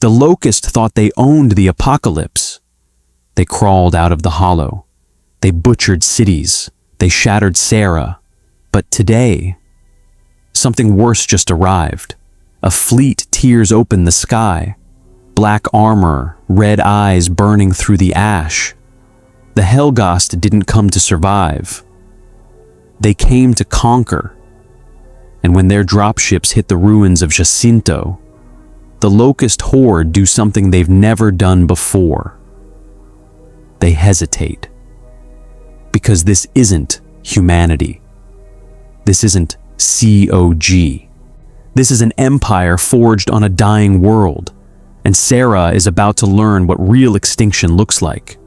The Locust thought they owned the apocalypse. They crawled out of the hollow. They butchered cities. They shattered Sera. But today, something worse just arrived. A fleet tears open the sky. Black armor, red eyes burning through the ash. The Helghast didn't come to survive. They came to conquer. And when their dropships hit the ruins of Jacinto, the Locust Horde do something they've never done before. They hesitate. Because this isn't humanity. This isn't COG. This is an empire forged on a dying world, and Sera is about to learn what real extinction looks like.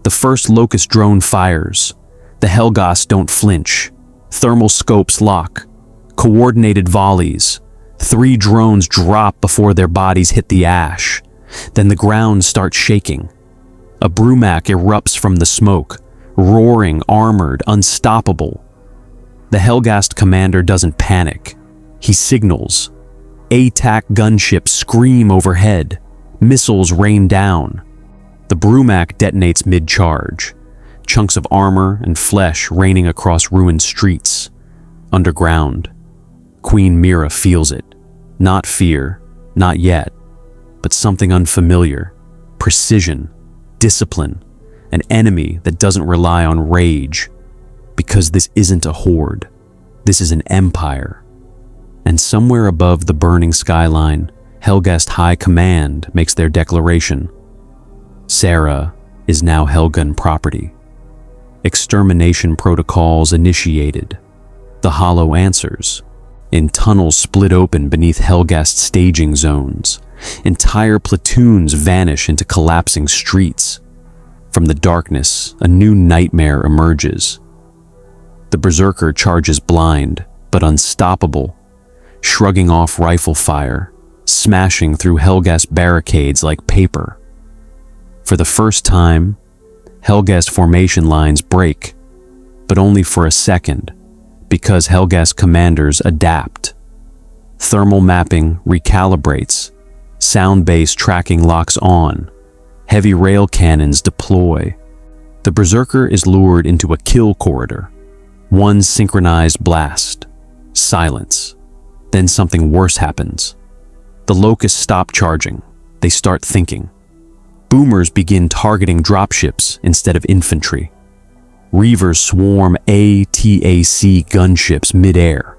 The first Locust drone fires. The Helghast don't flinch. Thermal scopes lock. Coordinated volleys. 3 drones drop before their bodies hit the ash. Then the ground starts shaking. A brumac erupts from the smoke, roaring, armored, unstoppable. The Helghast commander doesn't panic. He signals. ATAC gunships scream overhead. Missiles rain down. The brumac detonates mid-charge. Chunks of armor and flesh raining across ruined streets. Underground. Queen Mira feels it. Not fear, not yet, but something unfamiliar. Precision, discipline, an enemy that doesn't rely on rage. Because this isn't a horde. This is an empire. And somewhere above the burning skyline, Helghast High Command makes their declaration. Sera is now Helghast property. Extermination protocols initiated. The Hollow answers. In tunnels split open beneath Helghast staging zones, entire platoons vanish into collapsing streets. From the darkness, a new nightmare emerges. The Berserker charges blind, but unstoppable, shrugging off rifle fire, smashing through Helghast barricades like paper. For the first time, Helghast formation lines break, but only for a second, because Helghast commanders adapt. Thermal mapping recalibrates, sound-based tracking locks on, heavy rail cannons deploy. The Berserker is lured into a kill corridor. One synchronized blast. Silence. Then something worse happens. The Locusts stop charging. They start thinking. Boomers begin targeting dropships instead of infantry. Reavers swarm ATAC gunships mid-air.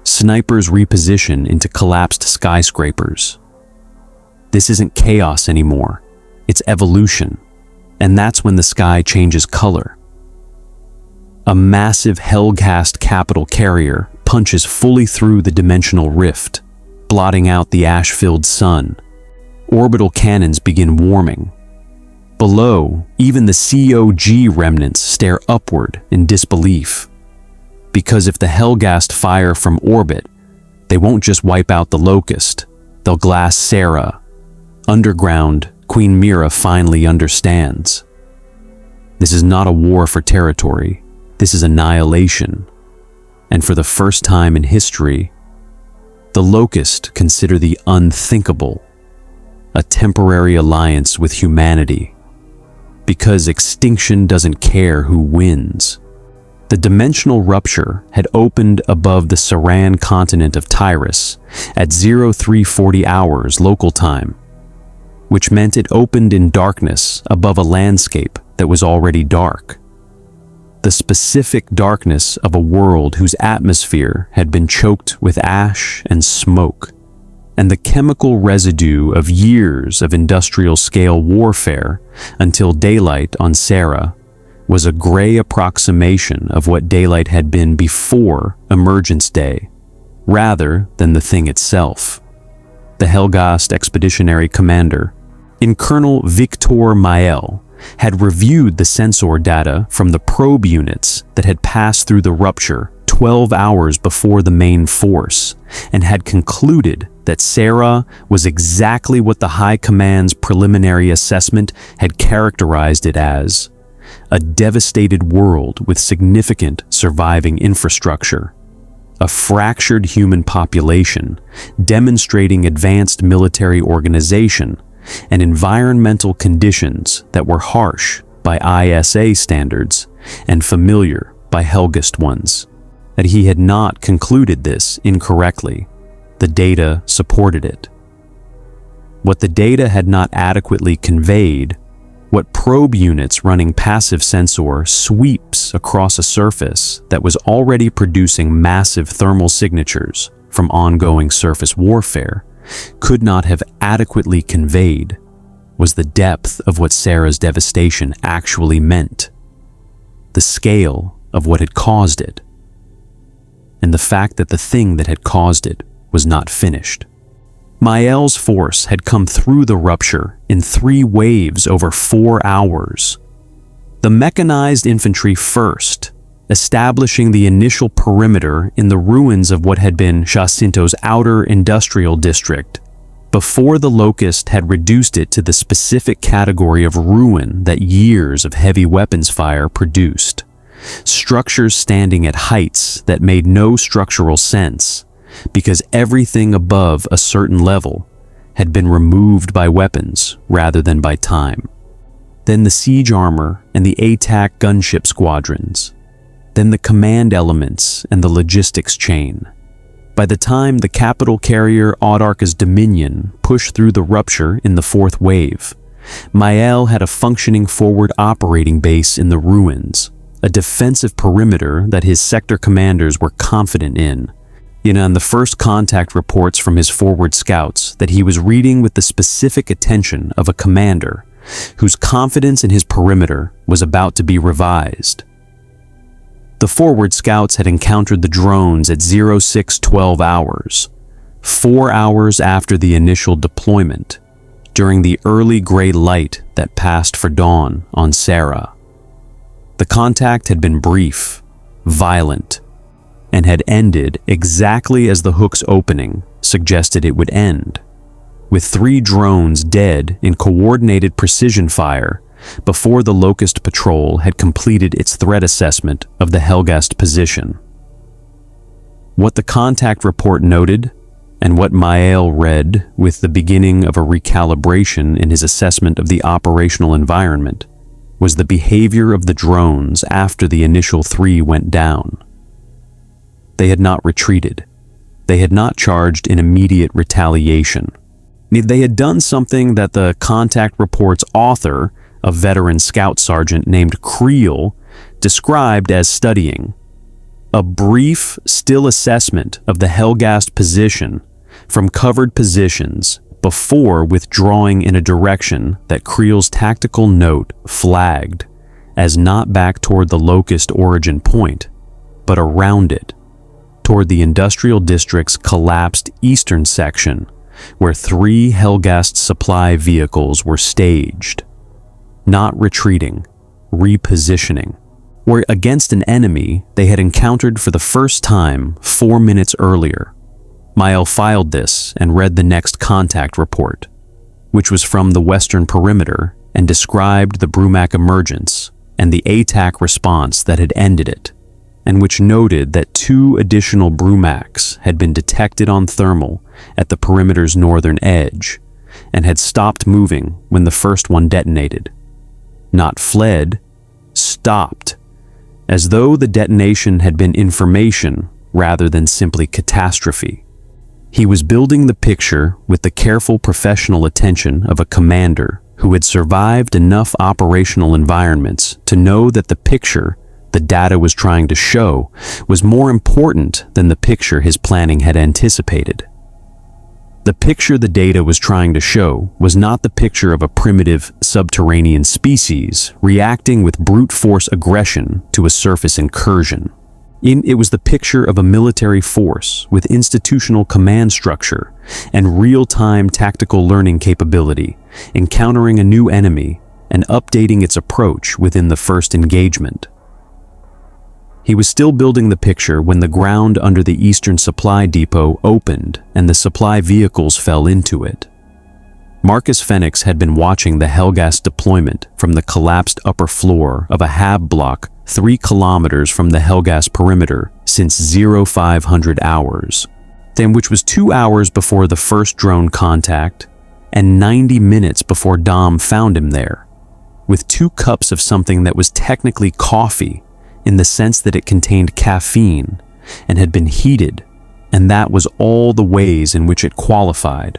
Snipers reposition into collapsed skyscrapers. This isn't chaos anymore. It's evolution. And that's when the sky changes color. A massive Helghast capital carrier punches fully through the dimensional rift, blotting out the ash-filled sun. Orbital cannons begin warming. Below, even the COG remnants stare upward in disbelief. Because if the Helghast fire from orbit, they won't just wipe out the Locust, they'll glass Sera. Underground, Queen Mira finally understands. This is not a war for territory. This is annihilation. And for the first time in history, the Locust consider the unthinkable, a temporary alliance with humanity. Because extinction doesn't care who wins. The dimensional rupture had opened above the Seran continent of Tyrus at 0340 hours local time, which meant it opened in darkness above a landscape that was already dark. The specific darkness of a world whose atmosphere had been choked with ash and smoke, and the chemical residue of years of industrial-scale warfare until daylight on Sera was a gray approximation of what daylight had been before Emergence Day, rather than the thing itself. The Helghast Expeditionary Commander, in Colonel Victor Mael, had reviewed the sensor data from the probe units that had passed through the rupture 12 hours before the main force, and had concluded that Sera was exactly what the High Command's preliminary assessment had characterized it as: a devastated world with significant surviving infrastructure. a fractured human population demonstrating advanced military organization and environmental conditions that were harsh by ISA standards and familiar by Helghast ones. That he had not concluded this incorrectly. The data supported it. What the data had not adequately conveyed, what probe units running passive sensor sweeps across a surface that was already producing massive thermal signatures from ongoing surface warfare, could not have adequately conveyed, was the depth of what Sera's devastation actually meant, the scale of what had caused it, and the fact that the thing that had caused it was not finished. Mael's force had come through the rupture in 3 waves over 4 hours. The mechanized infantry first, establishing the initial perimeter in the ruins of what had been Jacinto's outer industrial district, before the Locust had reduced it to the specific category of ruin that years of heavy weapons fire produced. Structures standing at heights that made no structural sense, because everything above a certain level had been removed by weapons rather than by time. Then the siege armor and the ATAC gunship squadrons. Then the command elements and the logistics chain. By the time the capital carrier Audarca's Dominion pushed through the rupture in the 4th wave, Mael had a functioning forward operating base in the ruins, a defensive perimeter that his sector commanders were confident in. On the first contact reports from his forward scouts that he was reading with the specific attention of a commander whose confidence in his perimeter was about to be revised. The forward scouts had encountered the drones at 0612 hours, 4 hours after the initial deployment, during the early gray light that passed for dawn on Sera. The contact had been brief, violent, and had ended exactly as the hook's opening suggested it would end, with 3 drones dead in coordinated precision fire before the Locust patrol had completed its threat assessment of the Helghast position. What the contact report noted, and what Mael read with the beginning of a recalibration in his assessment of the operational environment, was the behavior of the drones after the initial 3 went down. They had not retreated. They had not charged in immediate retaliation. They had done something that the contact report's author, a veteran scout sergeant named Creel, described as studying. A brief, still assessment of the Helghast position from covered positions before withdrawing in a direction that Creel's tactical note flagged as not back toward the Locust origin point, but around it, toward the industrial district's collapsed eastern section, where 3 Helghast supply vehicles were staged. Not retreating, repositioning, where against an enemy they had encountered for the first time 4 minutes earlier. Mael filed this and read the next contact report, which was from the western perimeter and described the Brumak emergence and the ATAC response that had ended it, and which noted that 2 additional Brumaks had been detected on thermal at the perimeter's northern edge and had stopped moving when the first one detonated. Not fled, stopped, as though the detonation had been information rather than simply catastrophe. He was building the picture with the careful professional attention of a commander who had survived enough operational environments to know that the picture the data was trying to show was more important than the picture his planning had anticipated. The picture the data was trying to show was not the picture of a primitive subterranean species reacting with brute force aggression to a surface incursion. It was the picture of a military force with institutional command structure and real-time tactical learning capability, encountering a new enemy and updating its approach within the first engagement. He was still building the picture when the ground under the eastern supply depot opened and the supply vehicles fell into it. Marcus Fenix had been watching the Helghast deployment from the collapsed upper floor of a hab block 3 kilometers from the Helghast perimeter since 0500 hours, then which was 2 hours before the first drone contact and 90 minutes before Dom found him there, with 2 cups of something that was technically coffee in the sense that it contained caffeine and had been heated, and that was all the ways in which it qualified.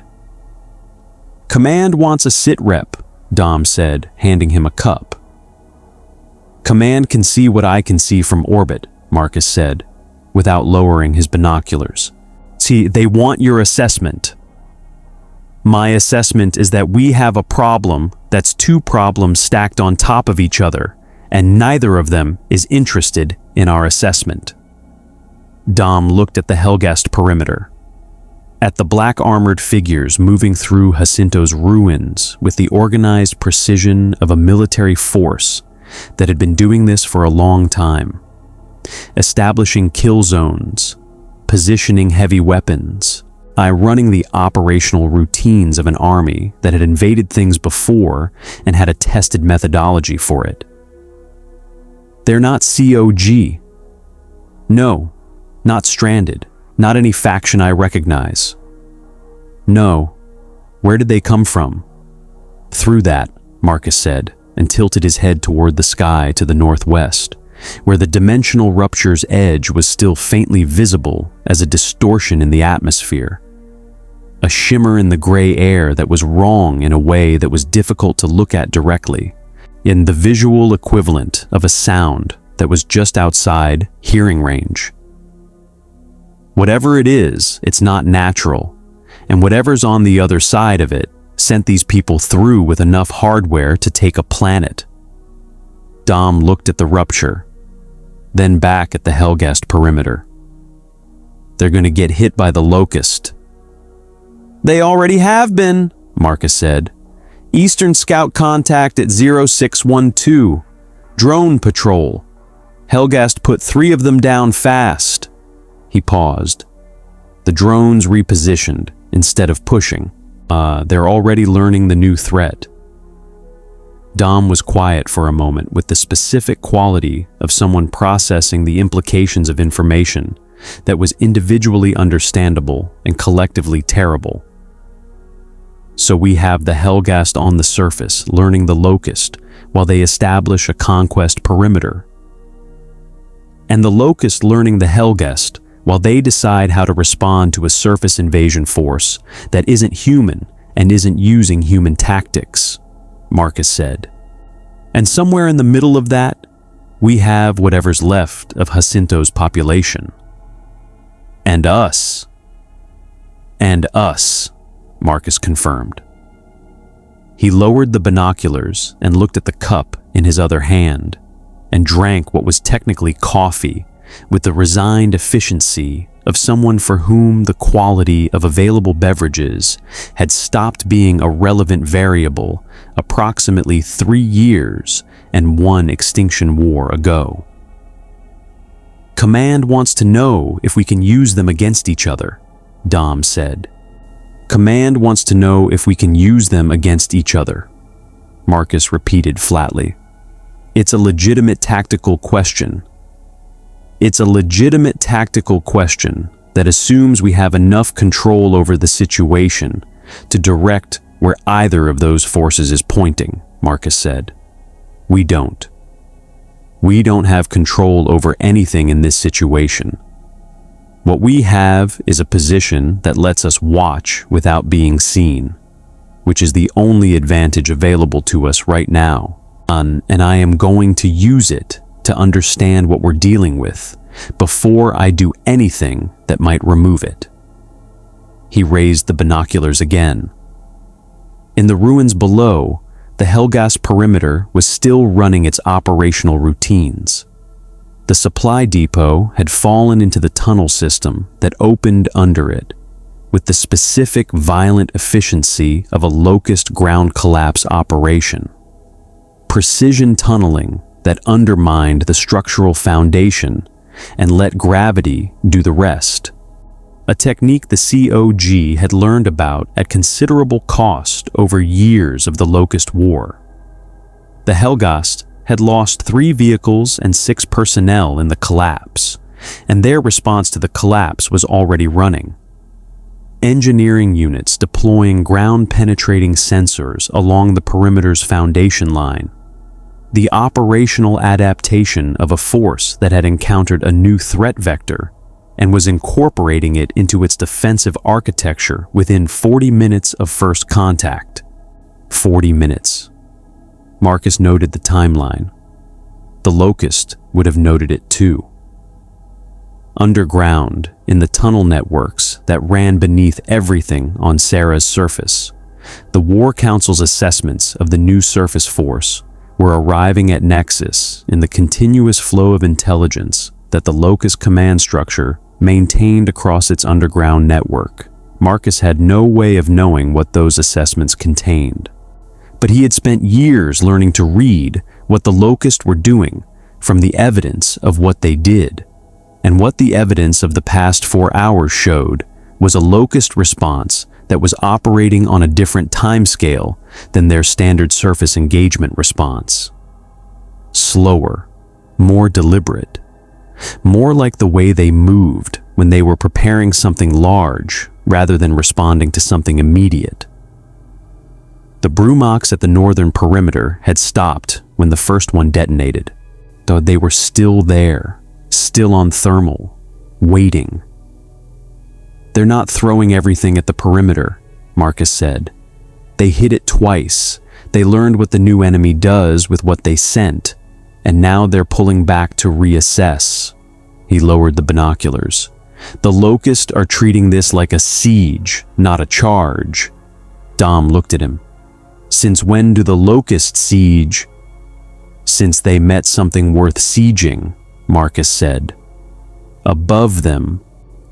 "Command wants a sit rep," Dom said, handing him a cup. "Command can see what I can see from orbit," Marcus said, without lowering his binoculars. "See, they want your assessment." "My assessment is that we have a problem that's 2 problems stacked on top of each other, and neither of them is interested in our assessment." Dom looked at the Helghast perimeter, at the black-armored figures moving through Jacinto's ruins with the organized precision of a military force that had been doing this for a long time, establishing kill zones, positioning heavy weapons, running the operational routines of an army that had invaded things before and had a tested methodology for it. "They're not COG. No, not stranded. Not any faction I recognize. No. Where did they come from?" "Through that," Marcus said, and tilted his head toward the sky to the northwest, where the dimensional rupture's edge was still faintly visible as a distortion in the atmosphere. A shimmer in the gray air that was wrong in a way that was difficult to look at directly, in the visual equivalent of a sound that was just outside hearing range. "Whatever it is, it's not natural, and whatever's on the other side of it sent these people through with enough hardware to take a planet." Dom looked at the rupture, then back at the Helghast perimeter. "They're going to get hit by the Locust." "They already have been," Marcus said. "Eastern Scout contact at 0612. Drone patrol. Helghast put 3 of them down fast." He paused. "The drones repositioned instead of pushing. They're already learning the new threat." Dom was quiet for a moment with the specific quality of someone processing the implications of information that was individually understandable and collectively terrible. "So we have the Helghast on the surface learning the Locust while they establish a conquest perimeter. And the Locust learning the Helghast while they decide how to respond to a surface invasion force that isn't human and isn't using human tactics," Marcus said. "And somewhere in the middle of that, we have whatever's left of Jacinto's population. And us." "And us," Marcus confirmed. He lowered the binoculars and looked at the cup in his other hand and drank what was technically coffee with the resigned efficiency of someone for whom the quality of available beverages had stopped being a relevant variable approximately 3 years and 1 extinction war ago. "Command wants to know if we can use them against each other," Dom said. "Command wants to know if we can use them against each other," Marcus repeated flatly. "It's a legitimate tactical question. It's a legitimate tactical question that assumes we have enough control over the situation to direct where either of those forces is pointing," Marcus said. "We don't. We don't have control over anything in this situation. What we have is a position that lets us watch without being seen, which is the only advantage available to us right now, and I am going to use it to understand what we're dealing with before I do anything that might remove it." He raised the binoculars again. In the ruins below, the Helghast perimeter was still running its operational routines. The supply depot had fallen into the tunnel system that opened under it, with the specific violent efficiency of a Locust ground collapse operation. Precision tunneling that undermined the structural foundation and let gravity do the rest. a technique the COG had learned about at considerable cost over years of the Locust War. The Helghast had lost 3 vehicles and 6 personnel in the collapse, and their response to the collapse was already running. Engineering units deploying ground-penetrating sensors along the perimeter's foundation line. The operational adaptation of a force that had encountered a new threat vector and was incorporating it into its defensive architecture within 40 minutes of first contact. 40 minutes. Marcus noted the timeline. The Locust would have noted it too. Underground, in the tunnel networks that ran beneath everything on Sera's surface, the War Council's assessments of the new surface force were arriving at nexus in the continuous flow of intelligence that the Locust command structure maintained across its underground network. Marcus had no way of knowing what those assessments contained. But he had spent years learning to read what the Locust were doing from the evidence of what they did. And what the evidence of the past 4 hours showed was a Locust response that was operating on a different timescale than their standard surface engagement response. Slower, more deliberate, more like the way they moved when they were preparing something large rather than responding to something immediate. The Brumox at the northern perimeter had stopped when the first one detonated, though they were still there, still on thermal, waiting. "They're not throwing everything at the perimeter," Marcus said. "They hit it twice. They learned what the new enemy does with what they sent, and now they're pulling back to reassess." He lowered the binoculars. "The Locust are treating this like a siege, not a charge." Dom looked at him. "Since when do the Locust siege?" "Since they met something worth sieging," Marcus said. Above them,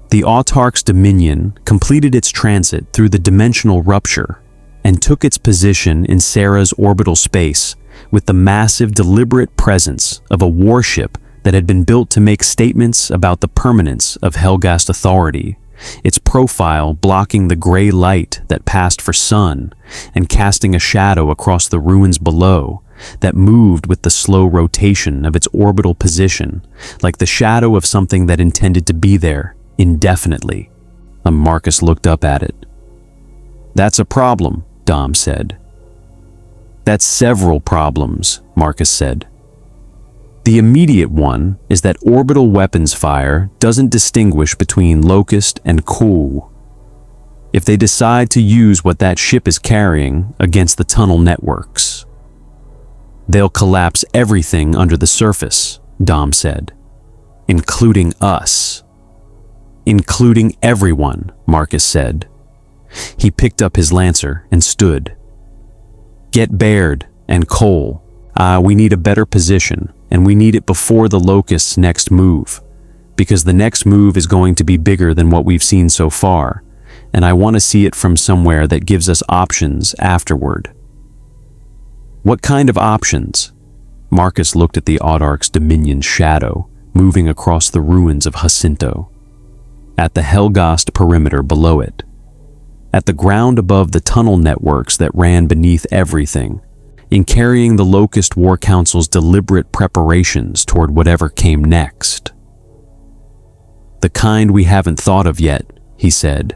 the Autarch's dominion completed its transit through the dimensional rupture and took its position in Sera's orbital space with the massive, deliberate presence of a warship that had been built to make statements about the permanence of Helghast authority, its profile blocking the gray light that passed for sun and casting a shadow across the ruins below that moved with the slow rotation of its orbital position, like the shadow of something that intended to be there indefinitely. Marcus looked up at it. "That's a problem," Dom said. "That's several problems," Marcus said. "The immediate one is that orbital weapons fire doesn't distinguish between Locust and Ku. If they decide to use what that ship is carrying against the tunnel networks, they'll collapse everything under the surface," Dom said. "Including us." "Including everyone," Marcus said. He picked up his lancer and stood. "Get Baird and Cole. We need a better position, and we need it before the Locust's next move, because the next move is going to be bigger than what we've seen so far, and I want to see it from somewhere that gives us options afterward." "What kind of options?" Marcus looked at the Autarch's dominion's shadow, moving across the ruins of Jacinto. At the Helghast perimeter below it. At the ground above the tunnel networks that ran beneath everything, in carrying the Locust War Council's deliberate preparations toward whatever came next. "The kind we haven't thought of yet," he said,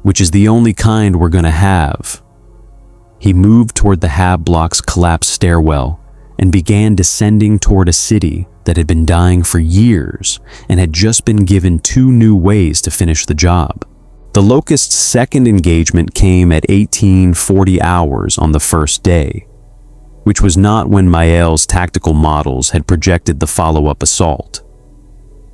"which is the only kind we're gonna have." He moved toward the Hab block's collapsed stairwell and began descending toward a city that had been dying for years and had just been given 2 new ways to finish the job. The Locust's second engagement came at 1840 hours on the first day, which was not when Mael's tactical models had projected the follow-up assault.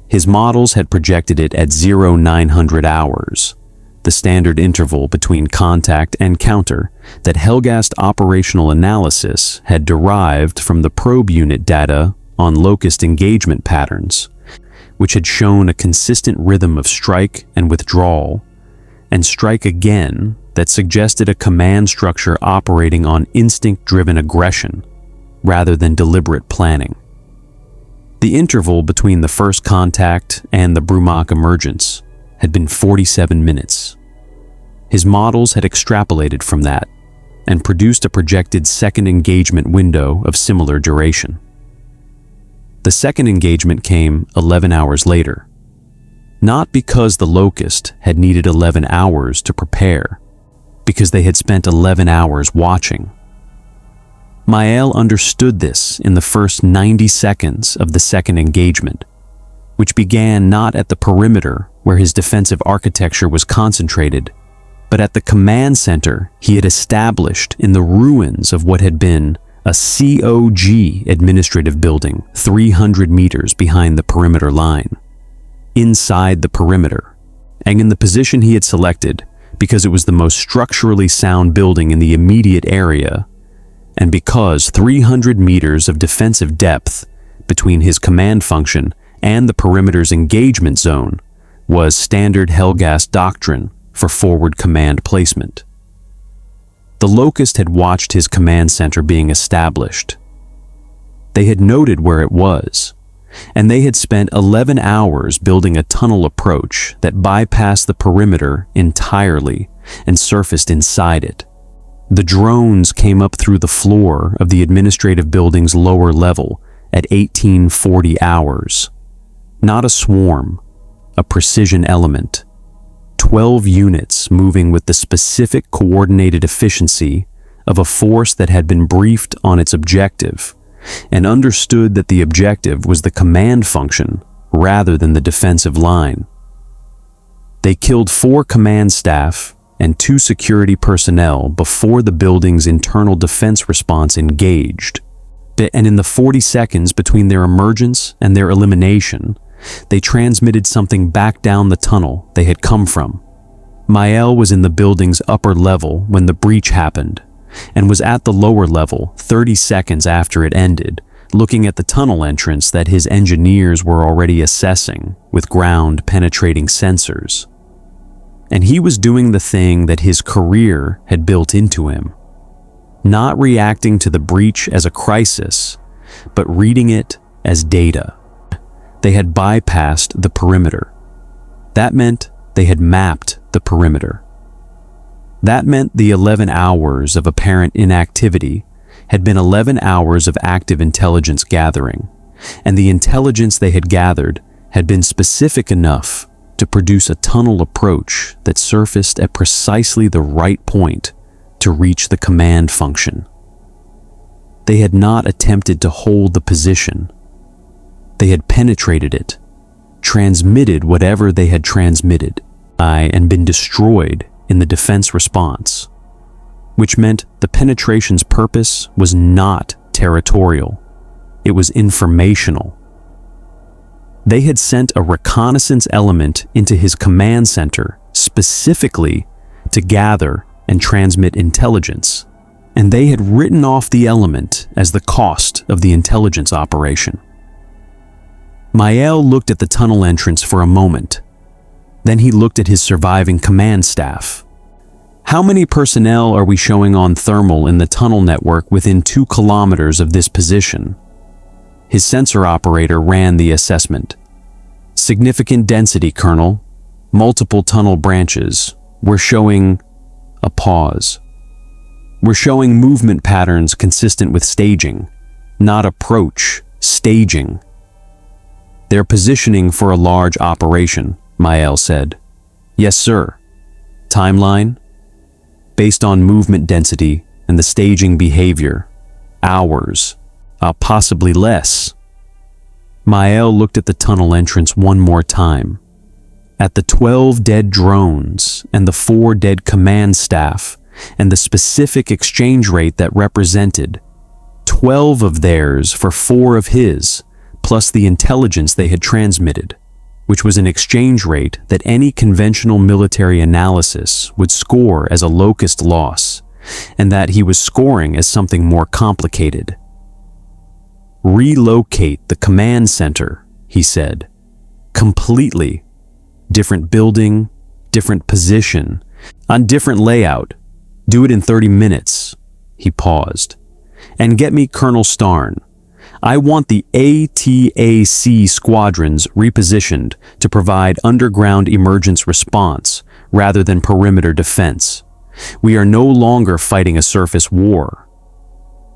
His models had projected it at 0900 hours, the standard interval between contact and counter that Helghast operational analysis had derived from the probe unit data on Locust engagement patterns, which had shown a consistent rhythm of strike and withdrawal, and strike again that suggested a command structure operating on instinct-driven aggression rather than deliberate planning. The interval between the first contact and the Brumock emergence had been 47 minutes. His models had extrapolated from that and produced a projected second engagement window of similar duration. The second engagement came 11 hours later, not because the Locust had needed 11 hours to prepare, because they had spent 11 hours watching. Mael understood this in the first 90 seconds of the second engagement, which began not at the perimeter where his defensive architecture was concentrated, but at the command center he had established in the ruins of what had been a COG administrative building 300 meters behind the perimeter line. Inside the perimeter, and in the position he had selected because it was the most structurally sound building in the immediate area, and because 300 meters of defensive depth between his command function and the perimeter's engagement zone was standard Helghast doctrine for forward command placement. The Locust had watched his command center being established. They had noted where it was, and they had spent 11 hours building a tunnel approach that bypassed the perimeter entirely and surfaced inside it. The drones came up through the floor of the administrative building's lower level at 1840 hours. Not a swarm, a precision element. 12 units moving with the specific coordinated efficiency of a force that had been briefed on its objective and understood that the objective was the command function rather than the defensive line. They killed 4 command staff and 2 security personnel before the building's internal defense response engaged. And in the 40 seconds between their emergence and their elimination, they transmitted something back down the tunnel they had come from. Mael was in the building's upper level when the breach happened, and was at the lower level 30 seconds after it ended, looking at the tunnel entrance that his engineers were already assessing with ground-penetrating sensors. And he was doing the thing that his career had built into him, not reacting to the breach as a crisis, but reading it as data. They had bypassed the perimeter. That meant they had mapped the perimeter. That meant the 11 hours of apparent inactivity had been 11 hours of active intelligence gathering, and the intelligence they had gathered had been specific enough to produce a tunnel approach that surfaced at precisely the right point to reach the command function. They had not attempted to hold the position. They had penetrated it, transmitted whatever they had transmitted, and been destroyed in the defense response, which meant the penetration's purpose was not territorial. It was informational. They had sent a reconnaissance element into his command center specifically to gather and transmit intelligence, and they had written off the element as the cost of the intelligence operation. Mael looked at the tunnel entrance for a moment. Then he looked at his surviving command staff. How many personnel are we showing on thermal in the tunnel network within 2 kilometers of this position? His sensor operator ran the assessment. Significant density, Colonel. Multiple tunnel branches. We're showing a pause. We're showing movement patterns consistent with staging, not approach, staging. They're positioning for a large operation, Mael said. Yes, sir. Timeline? Based on movement density and the staging behavior. Hours. Possibly less. Mael looked at the tunnel entrance one more time. At the 12 dead drones and the 4 dead command staff and the specific exchange rate that represented 12 of theirs for 4 of his, plus the intelligence they had transmitted, which was an exchange rate that any conventional military analysis would score as a Locust loss, and that he was scoring as something more complicated. Relocate the command center, he said. Completely. Different building, different position, on different layout. Do it in 30 minutes. He paused. And get me Colonel Starn. I want the ATAC squadrons repositioned to provide underground emergence response rather than perimeter defense. We are no longer fighting a surface war.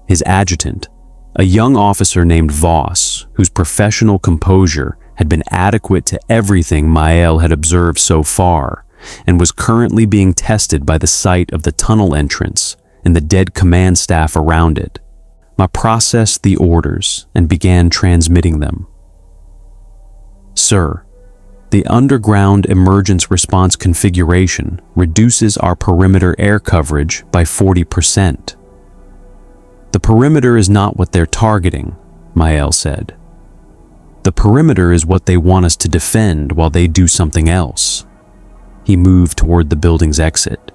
His adjutant, a young officer named Voss, whose professional composure had been adequate to everything Mael had observed so far, and was currently being tested by the sight of the tunnel entrance and the dead command staff around it, processed the orders and began transmitting them. Sir, the underground emergence response configuration reduces our perimeter air coverage by 40%. The perimeter is not what they're targeting, Mael said. The perimeter is what they want us to defend while they do something else. He moved toward the building's exit.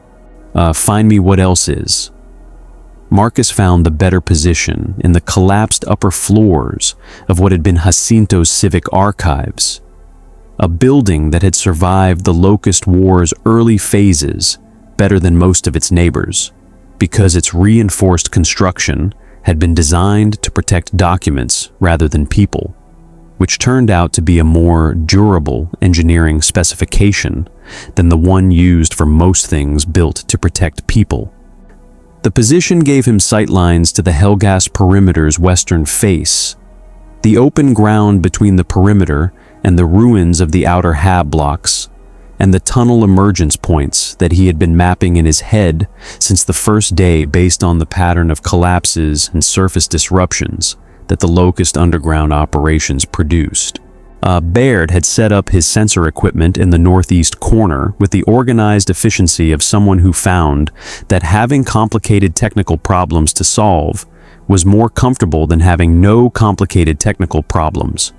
Find me what else is. Marcus found the better position in the collapsed upper floors of what had been Jacinto's civic archives, a building that had survived the Locust War's early phases better than most of its neighbors, because its reinforced construction had been designed to protect documents rather than people, which turned out to be a more durable engineering specification than the one used for most things built to protect people. The position gave him sightlines to the Helghast perimeter's western face, the open ground between the perimeter and the ruins of the outer hab blocks, and the tunnel emergence points that he had been mapping in his head since the first day based on the pattern of collapses and surface disruptions that the Locust underground operations produced. Baird had set up his sensor equipment in the northeast corner with the organized efficiency of someone who found that having complicated technical problems to solve was more comfortable than having no complicated technical problems,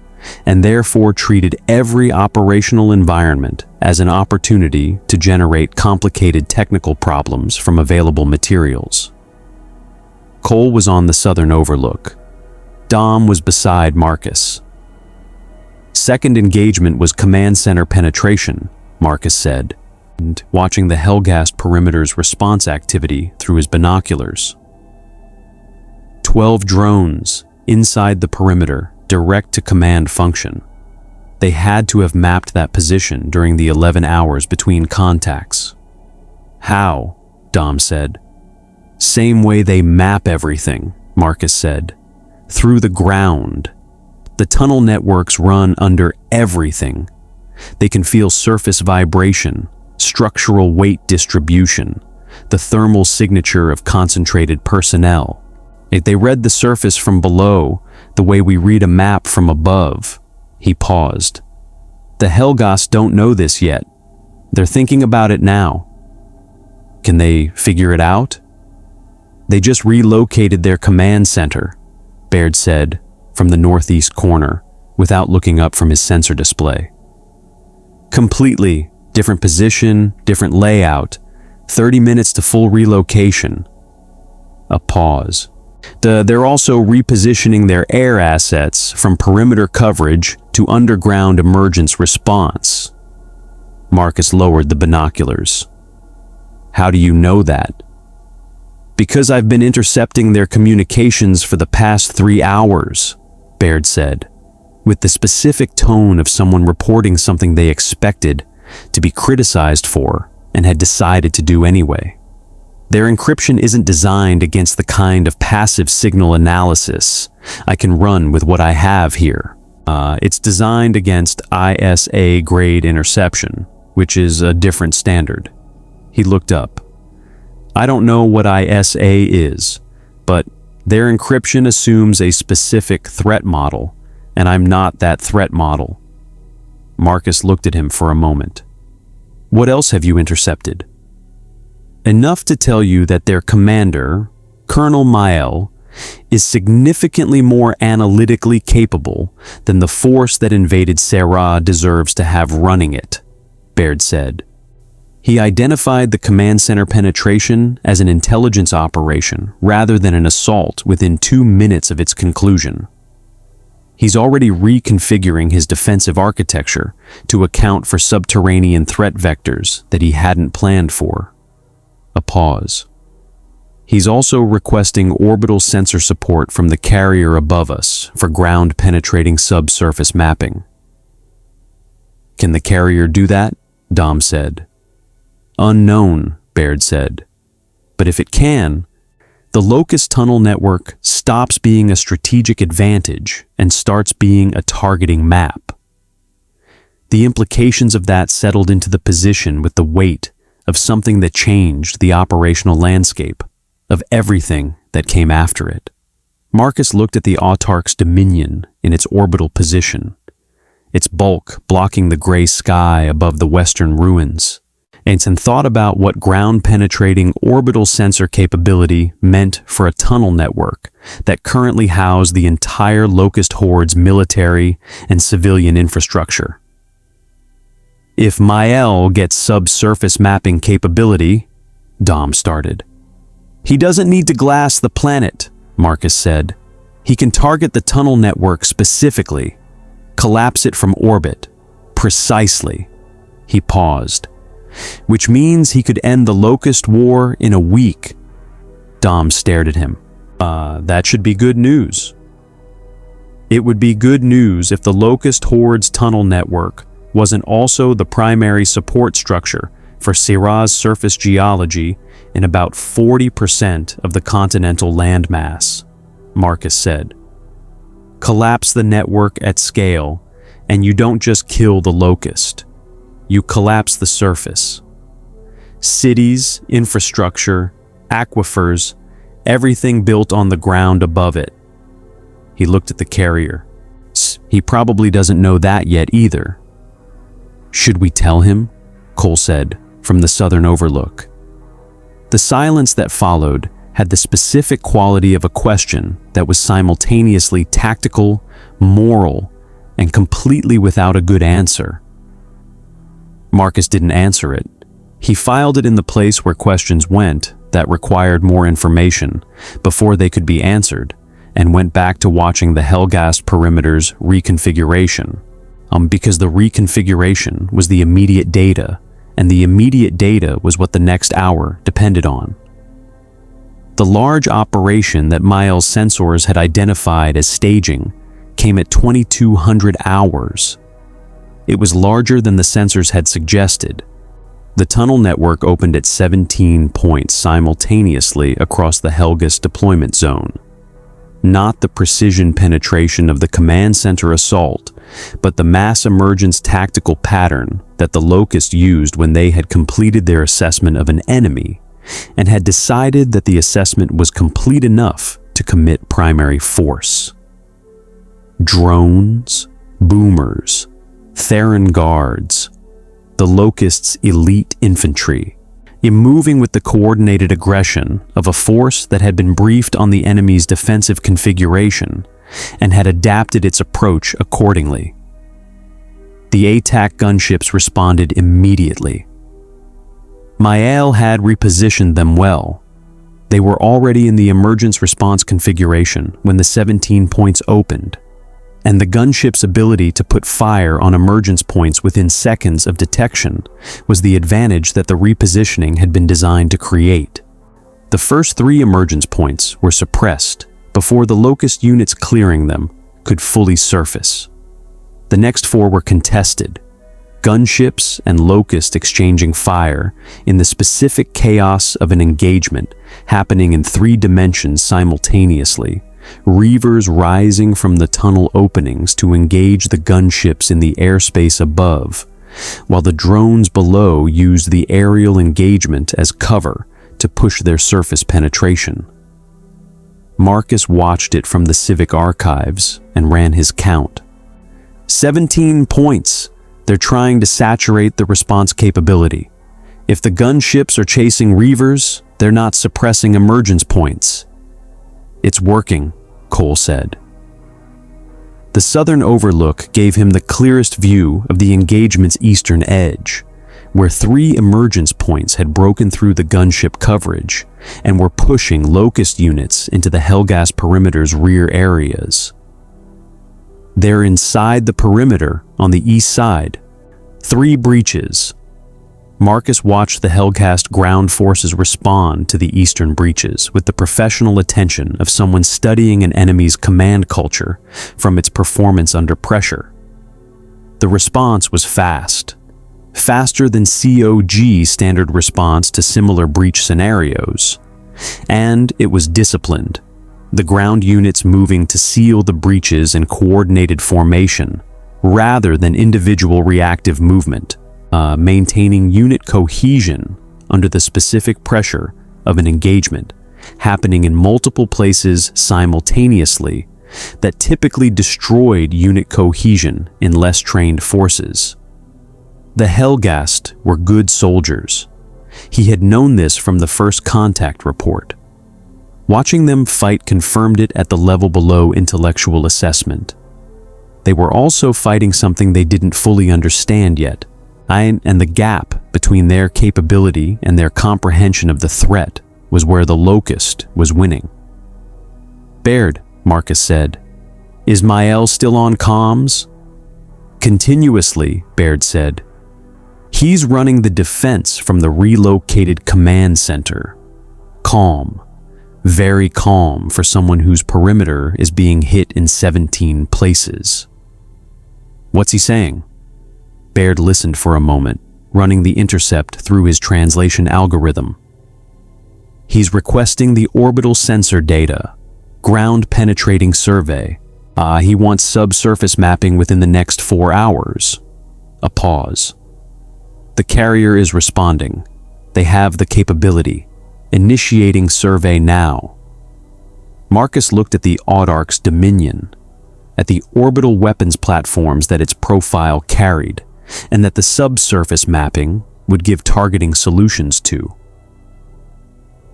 and therefore treated every operational environment as an opportunity to generate complicated technical problems from available materials. Cole was on the southern overlook. Dom was beside Marcus. Second engagement was command center penetration, Marcus said, and watching the Helghast perimeter's response activity through his binoculars. 12 drones inside the perimeter, direct to command function. They had to have mapped that position during the 11 hours between contacts. How? Dom said. Same way they map everything, Marcus said. Through the ground. The tunnel networks run under everything. They can feel surface vibration, structural weight distribution, the thermal signature of concentrated personnel. They read the surface from below the way we read a map from above. He paused. The Helghast don't know this yet. They're thinking about it now. Can they figure it out? They just relocated their command center, Baird said, from the northeast corner, without looking up from his sensor display. Completely different position, different layout, 30 minutes to full relocation. A pause. They're also repositioning their air assets from perimeter coverage to underground emergence response. Marcus lowered the binoculars. How do you know that? Because I've been intercepting their communications for the past 3 hours, Baird said, with the specific tone of someone reporting something they expected to be criticized for and had decided to do anyway. Their encryption isn't designed against the kind of passive signal analysis I can run with what I have here. It's designed against ISA-grade interception, which is a different standard. He looked up. I don't know what ISA is, but their encryption assumes a specific threat model, and I'm not that threat model. Marcus looked at him for a moment. What else have you intercepted? Enough to tell you that their commander, Colonel Mael, is significantly more analytically capable than the force that invaded Sera deserves to have running it, Baird said. He identified the command center penetration as an intelligence operation rather than an assault within 2 minutes of its conclusion. He's already reconfiguring his defensive architecture to account for subterranean threat vectors that he hadn't planned for. A pause. He's also requesting orbital sensor support from the carrier above us for ground-penetrating subsurface mapping. Can the carrier do that? Dom said. Unknown, Baird said. But if it can, the Locust tunnel network stops being a strategic advantage and starts being a targeting map. The implications of that settled into the position with the weight of something that changed the operational landscape of everything that came after it. Marcus looked at the Autarch's dominion in its orbital position, its bulk blocking the gray sky above the western ruins, and thought about what ground-penetrating orbital sensor capability meant for a tunnel network that currently housed the entire Locust Horde's military and civilian infrastructure. If Mael gets subsurface mapping capability, Dom started. He doesn't need to glass the planet, Marcus said. He can target the tunnel network specifically, collapse it from orbit, precisely. He paused. Which means he could end the Locust War in a week. Dom stared at him. That should be good news. It would be good news if the Locust Horde's tunnel network wasn't also the primary support structure for Sera's surface geology in about 40% of the continental landmass, Marcus said. Collapse the network at scale, and you don't just kill the Locust. You collapse the surface. Cities, infrastructure, aquifers, everything built on the ground above it. He looked at the carrier. He probably doesn't know that yet either. Should we tell him? Cole said, from the southern overlook. The silence that followed had the specific quality of a question that was simultaneously tactical, moral, and completely without a good answer. Marcus didn't answer it. He filed it in the place where questions went that required more information before they could be answered, and went back to watching the Helghast perimeter's reconfiguration. Because the reconfiguration was the immediate data, and the immediate data was what the next hour depended on. The large operation that Mael's sensors had identified as staging came at 2,200 hours. It was larger than the sensors had suggested. The tunnel network opened at 17 points simultaneously across the Helghast deployment zone. Not the precision penetration of the command center assault, but the mass emergence tactical pattern that the Locust used when they had completed their assessment of an enemy and had decided that the assessment was complete enough to commit primary force. Drones, boomers, Theron guards, the Locust's elite infantry, moving with the coordinated aggression of a force that had been briefed on the enemy's defensive configuration and had adapted its approach accordingly. The ATAC gunships responded immediately. Mael had repositioned them well. They were already in the emergence response configuration when the 17 points opened, and the gunship's ability to put fire on emergence points within seconds of detection was the advantage that the repositioning had been designed to create. The first 3 emergence points were suppressed before the Locust units clearing them could fully surface. The next 4 were contested, gunships and Locust exchanging fire in the specific chaos of an engagement happening in 3 dimensions simultaneously, Reavers rising from the tunnel openings to engage the gunships in the airspace above, while the drones below used the aerial engagement as cover to push their surface penetration. Marcus watched it from the Civic archives and ran his count. 17 points. They're trying to saturate the response capability. If the gunships are chasing Reavers, they're not suppressing emergence points. It's working, Cole said. The southern overlook gave him the clearest view of the engagement's eastern edge, where 3 emergence points had broken through the gunship coverage and were pushing Locust units into the Helghast perimeter's rear areas. They're inside the perimeter on the east side. 3 breaches. Marcus watched the Helghast ground forces respond to the eastern breaches with the professional attention of someone studying an enemy's command culture from its performance under pressure. The response was fast, faster than COG standard response to similar breach scenarios, and it was disciplined, the ground units moving to seal the breaches in coordinated formation rather than individual reactive movement. Maintaining unit cohesion under the specific pressure of an engagement happening in multiple places simultaneously that typically destroyed unit cohesion in less trained forces. The Helghast were good soldiers. He had known this from the first contact report. Watching them fight confirmed it at the level below intellectual assessment. They were also fighting something they didn't fully understand yet, and the gap between their capability and their comprehension of the threat was where the Locust was winning. "Baird," Marcus said, "is Mael still on comms?" "Continuously," Baird said. "He's running the defense from the relocated command center. Calm. Very calm for someone whose perimeter is being hit in 17 places." "What's he saying?" Baird listened for a moment, running the intercept through his translation algorithm. "He's requesting the orbital sensor data, ground-penetrating survey. He wants subsurface mapping within the next 4 hours." A pause. "The carrier is responding. They have the capability. Initiating survey now." Marcus looked at the Autarch's Dominion, at the orbital weapons platforms that its profile carried, and that the subsurface mapping would give targeting solutions to.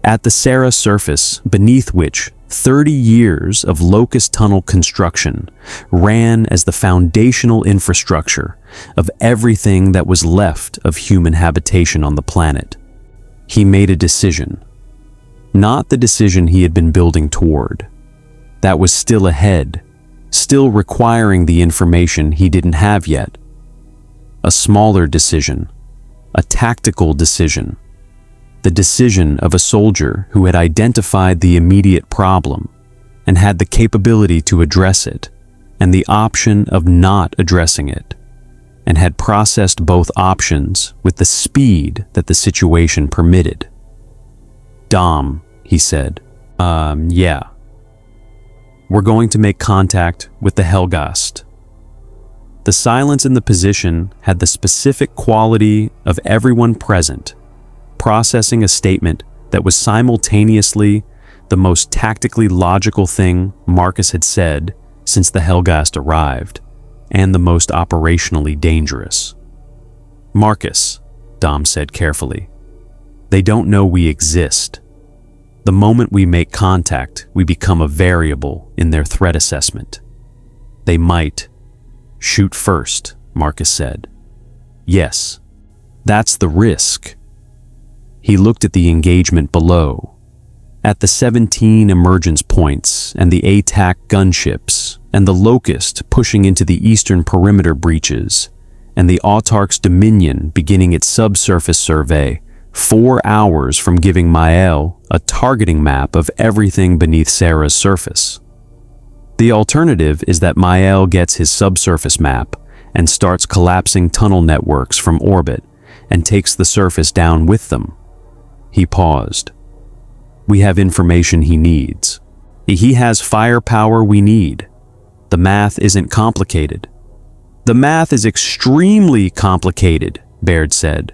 At the Sera surface, beneath which 30 years of Locust tunnel construction ran as the foundational infrastructure of everything that was left of human habitation on the planet, he made a decision. Not the decision he had been building toward. That was still ahead, still requiring the information he didn't have yet. A smaller decision, a tactical decision, the decision of a soldier who had identified the immediate problem and had the capability to address it, and the option of not addressing it, and had processed both options with the speed that the situation permitted. "Dom," he said, yeah. "We're going to make contact with the Helghast." The silence in the position had the specific quality of everyone present, processing a statement that was simultaneously the most tactically logical thing Marcus had said since the Helghast arrived, and the most operationally dangerous. "Marcus," Dom said carefully, "they don't know we exist. The moment we make contact, we become a variable in their threat assessment. They might shoot first," Marcus said. "Yes, that's the risk." He looked at the engagement below, at the 17 emergence points and the ATAC gunships, and the Locust pushing into the eastern perimeter breaches, and the Autarch's Dominion beginning its subsurface survey 4 hours from giving Mael a targeting map of everything beneath Sera's surface. The alternative is that Mael gets his subsurface map and starts collapsing tunnel networks from orbit and takes the surface down with them. He paused. "We have information he needs. He has firepower we need. The math isn't complicated." "The math is extremely complicated," Baird said.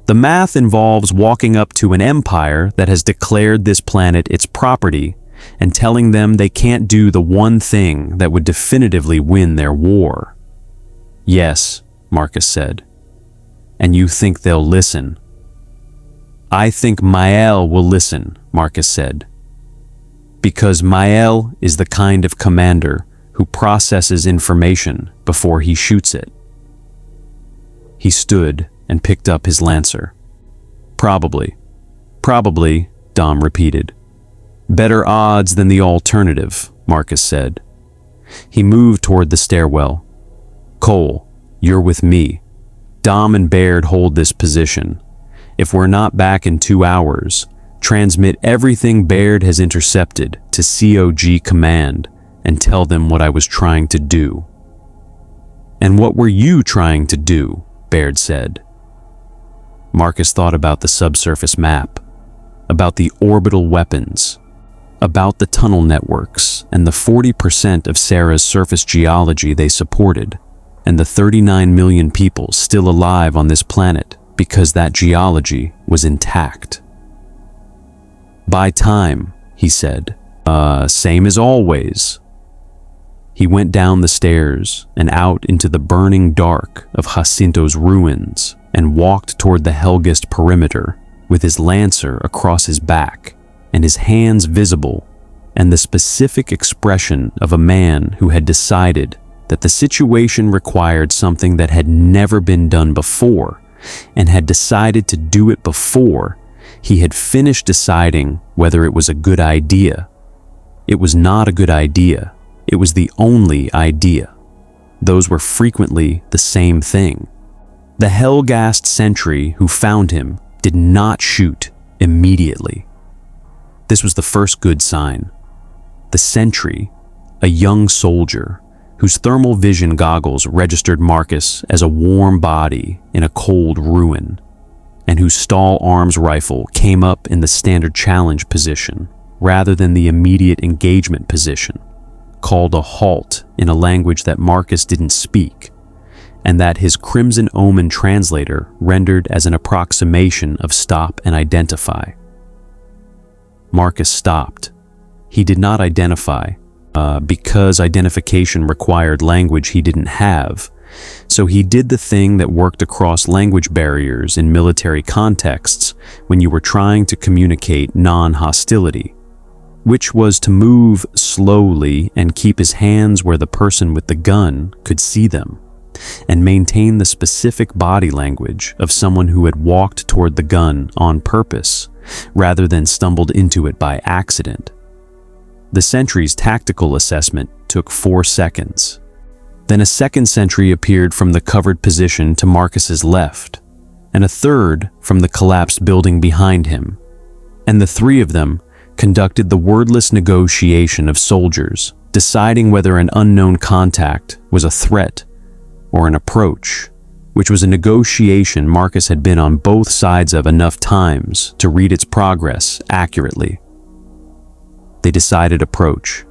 "The math involves walking up to an empire that has declared this planet its property and telling them they can't do the one thing that would definitively win their war." "Yes," Marcus said. "And you think they'll listen?" "I think Mael will listen," Marcus said. "Because Mael is the kind of commander who processes information before he shoots it." He stood and picked up his lancer. "Probably. Probably," Dom repeated. "Better odds than the alternative," Marcus said. He moved toward the stairwell. "Cole, you're with me. Dom and Baird hold this position. If we're not back in 2 hours, transmit everything Baird has intercepted to COG command and tell them what I was trying to do." "And what were you trying to do?" Baird said. Marcus thought about the subsurface map, about the orbital weapons, about the tunnel networks and the 40% of Sera's surface geology they supported, and the 39 million people still alive on this planet because that geology was intact. "Buy time," he said. Same as always." He went down the stairs and out into the burning dark of Jacinto's ruins and walked toward the Helghast perimeter with his lancer across his back and his hands visible, and the specific expression of a man who had decided that the situation required something that had never been done before, and had decided to do it before he had finished deciding whether it was a good idea. It was not a good idea. It was the only idea. Those were frequently the same thing. The Helghast sentry who found him did not shoot immediately. This was the first good sign. The sentry, a young soldier whose thermal vision goggles registered Marcus as a warm body in a cold ruin, and whose stall arms rifle came up in the standard challenge position rather than the immediate engagement position, called a halt in a language that Marcus didn't speak, and that his Crimson Omen translator rendered as an approximation of stop and identify. Marcus stopped. He did not identify, because identification required language he didn't have, so he did the thing that worked across language barriers in military contexts when you were trying to communicate non-hostility, which was to move slowly and keep his hands where the person with the gun could see them, and maintain the specific body language of someone who had walked toward the gun on purpose, rather than stumbled into it by accident. The sentry's tactical assessment took 4 seconds. Then a second sentry appeared from the covered position to Marcus's left, and a third from the collapsed building behind him, and the 3 of them conducted the wordless negotiation of soldiers, deciding whether an unknown contact was a threat or an approach, which was a negotiation Marcus had been on both sides of enough times to read its progress accurately. They decided approach.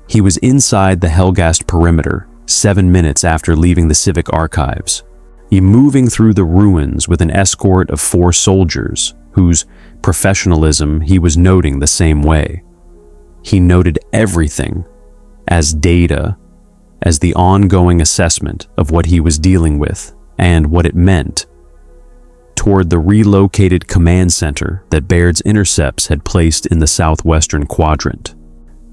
He was inside the Helghast perimeter 7 minutes after leaving the Civic Archives, moving through the ruins with an escort of 4 soldiers whose professionalism he was noting the same way. He noted everything as data, as the ongoing assessment of what he was dealing with and what it meant, toward the relocated command center that Baird's intercepts had placed in the southwestern quadrant.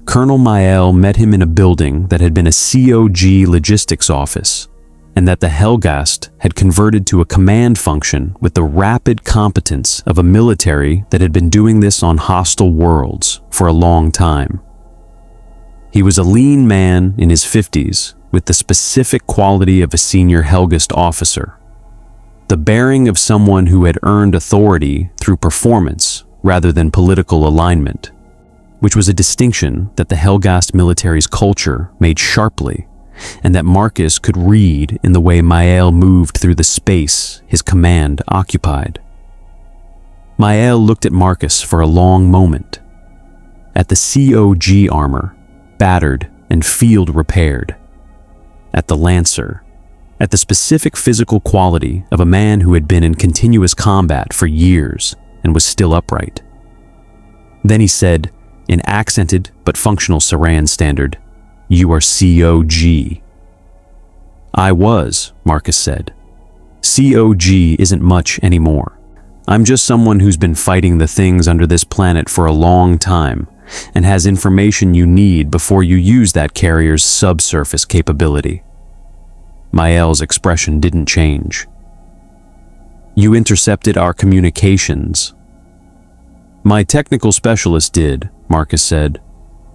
Colonel Mael met him in a building that had been a COG logistics office, and that the Helghast had converted to a command function with the rapid competence of a military that had been doing this on hostile worlds for a long time. He was a lean man in his 50s with the specific quality of a senior Helghast officer, the bearing of someone who had earned authority through performance rather than political alignment, which was a distinction that the Helghast military's culture made sharply, and that Marcus could read in the way Mael moved through the space his command occupied. Mael looked at Marcus for a long moment, at the COG armor, battered and field repaired, at the lancer, at the specific physical quality of a man who had been in continuous combat for years and was still upright. Then he said, in accented but functional Seran standard, "You are COG." "I was," Marcus said. "COG isn't much anymore. I'm just someone who's been fighting the things under this planet for a long time and has information you need before you use that carrier's subsurface capability." Mael's expression didn't change. "You intercepted our communications." "My technical specialist did," Marcus said.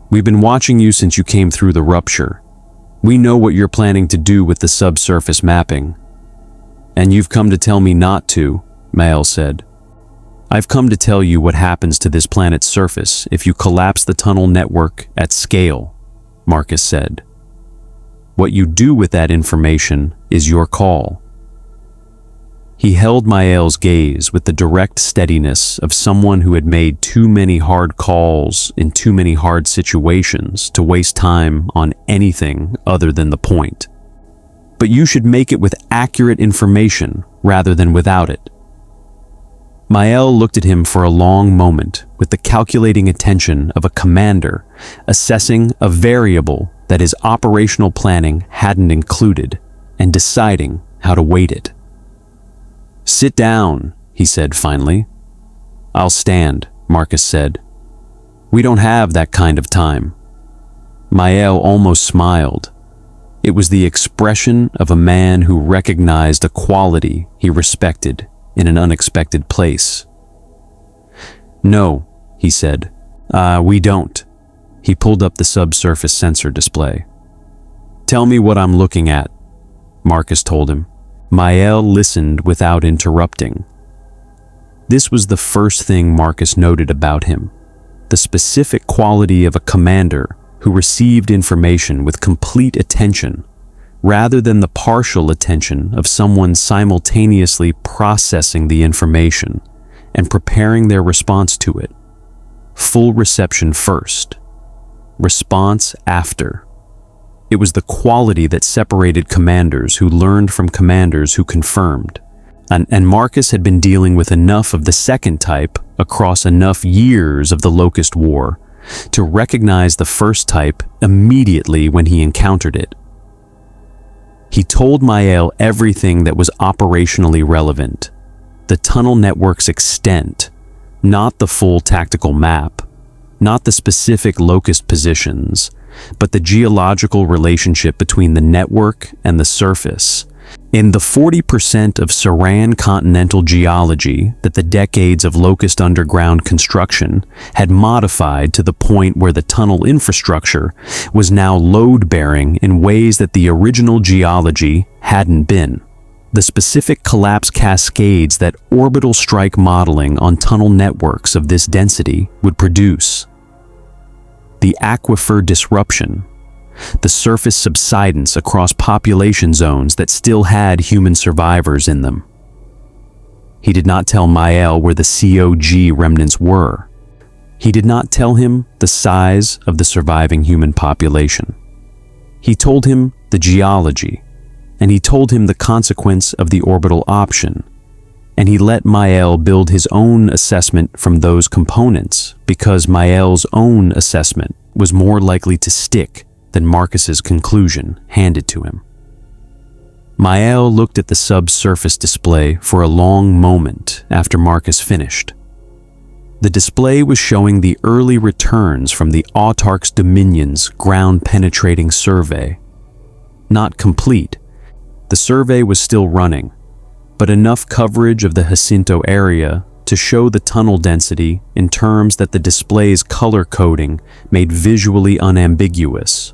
"We've been watching you since you came through the rupture. We know what you're planning to do with the subsurface mapping. And you've come to tell me not to, Mael said. I've come to tell you what happens to this planet's surface if you collapse the tunnel network at scale, Marcus said. What you do with that information is your call. He held Mael's gaze with the direct steadiness of someone who had made too many hard calls in too many hard situations to waste time on anything other than the point. But you should make it with accurate information rather than without it. Mael looked at him for a long moment with the calculating attention of a commander assessing a variable that his operational planning hadn't included and deciding how to weight it. Sit down, he said finally. I'll stand, Marcus said. We don't have that kind of time. Mael almost smiled. It was the expression of a man who recognized a quality he respected in an unexpected place. No, he said. We don't. He pulled up the subsurface sensor display. Tell me what I'm looking at, Marcus told him. Mael listened without interrupting. This was the first thing Marcus noted about him, the specific quality of a commander who received information with complete attention, rather than the partial attention of someone simultaneously processing the information and preparing their response to it. Full reception first, response after. It was the quality that separated commanders who learned from commanders who confirmed. And Marcus had been dealing with enough of the second type across enough years of the Locust War to recognize the first type immediately when he encountered it. He told Mael everything that was operationally relevant, the tunnel network's extent, not the full tactical map, not the specific Locust positions, but the geological relationship between the network and the surface. In the 40% of Seran continental geology that the decades of Locust underground construction had modified to the point where the tunnel infrastructure was now load-bearing in ways that the original geology hadn't been. The specific collapse cascades that orbital strike modeling on tunnel networks of this density would produce. The aquifer disruption, the surface subsidence across population zones that still had human survivors in them. He did not tell Mael where the COG remnants were. He did not tell him the size of the surviving human population. He told him the geology, and he told him the consequence of the orbital option, and he let Mael build his own assessment from those components because Mael's own assessment was more likely to stick than Marcus's conclusion handed to him. Mael looked at the subsurface display for a long moment after Marcus finished. The display was showing the early returns from the Autarch's Dominion's ground-penetrating survey. Not complete. The survey was still running, but enough coverage of the Jacinto area to show the tunnel density in terms that the display's color coding made visually unambiguous.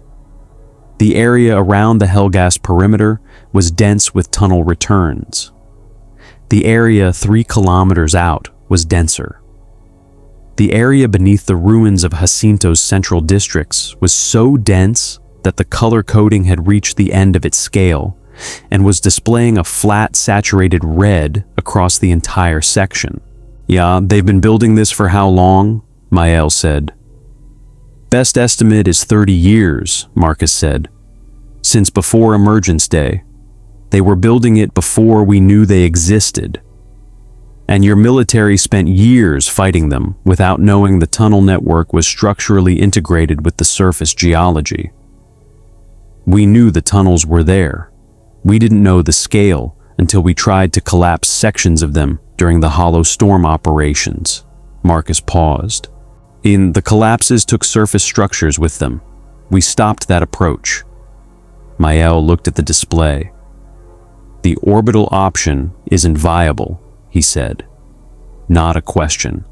The area around the Helghast perimeter was dense with tunnel returns. The area 3 kilometers out was denser. The area beneath the ruins of Jacinto's central districts was so dense that the color coding had reached the end of its scale and was displaying a flat, saturated red across the entire section. Yeah, they've been building this for how long? Mael said. Best estimate is 30 years, Marcus said. Since before Emergence Day. They were building it before we knew they existed. And your military spent years fighting them without knowing the tunnel network was structurally integrated with the surface geology. We knew the tunnels were there. We didn't know the scale until we tried to collapse sections of them during the Hollow Storm operations. Marcus paused. The collapses took surface structures with them. We stopped that approach. Mael looked at the display. The orbital option isn't viable, he said. Not a question.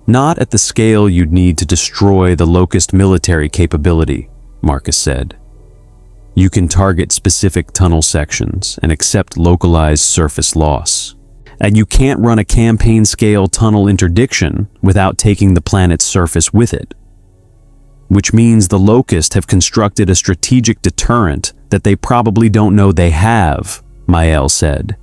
Not at the scale you'd need to destroy the Locust military capability, Marcus said. You can target specific tunnel sections and accept localized surface loss. And you can't run a campaign-scale tunnel interdiction without taking the planet's surface with it. Which means the Locust have constructed a strategic deterrent that they probably don't know they have, Mael said.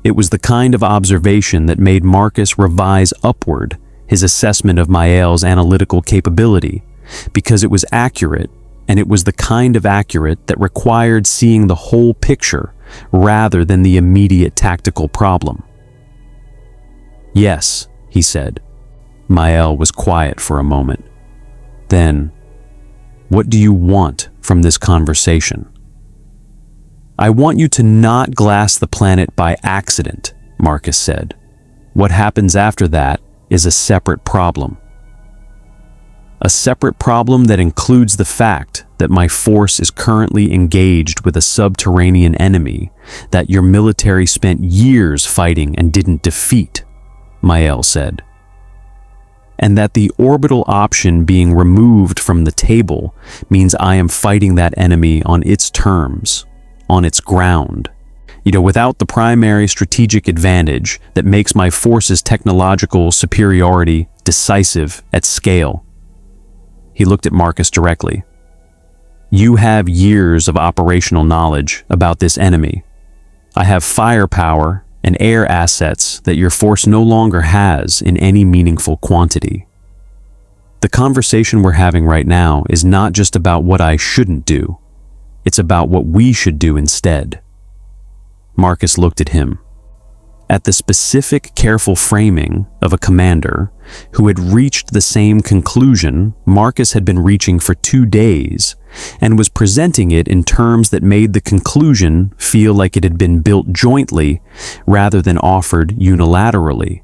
It was the kind of observation that made Marcus revise upward his assessment of Mael's analytical capability, because it was accurate, and it was the kind of accurate that required seeing the whole picture rather than the immediate tactical problem. Yes, he said. Mael was quiet for a moment. Then, what do you want from this conversation? I want you to not glass the planet by accident, Marcus said. What happens after that is a separate problem. A separate problem that includes the fact that my force is currently engaged with a subterranean enemy that your military spent years fighting and didn't defeat, Mael said. And that the orbital option being removed from the table means I am fighting that enemy on its terms, on its ground, without the primary strategic advantage that makes my force's technological superiority decisive at scale. He looked at Marcus directly. You have years of operational knowledge about this enemy. I have firepower and air assets that your force no longer has in any meaningful quantity. The conversation we're having right now is not just about what I shouldn't do. It's about what we should do instead. Marcus looked at him. At the specific, careful framing of a commander who had reached the same conclusion Marcus had been reaching for 2 days and was presenting it in terms that made the conclusion feel like it had been built jointly rather than offered unilaterally,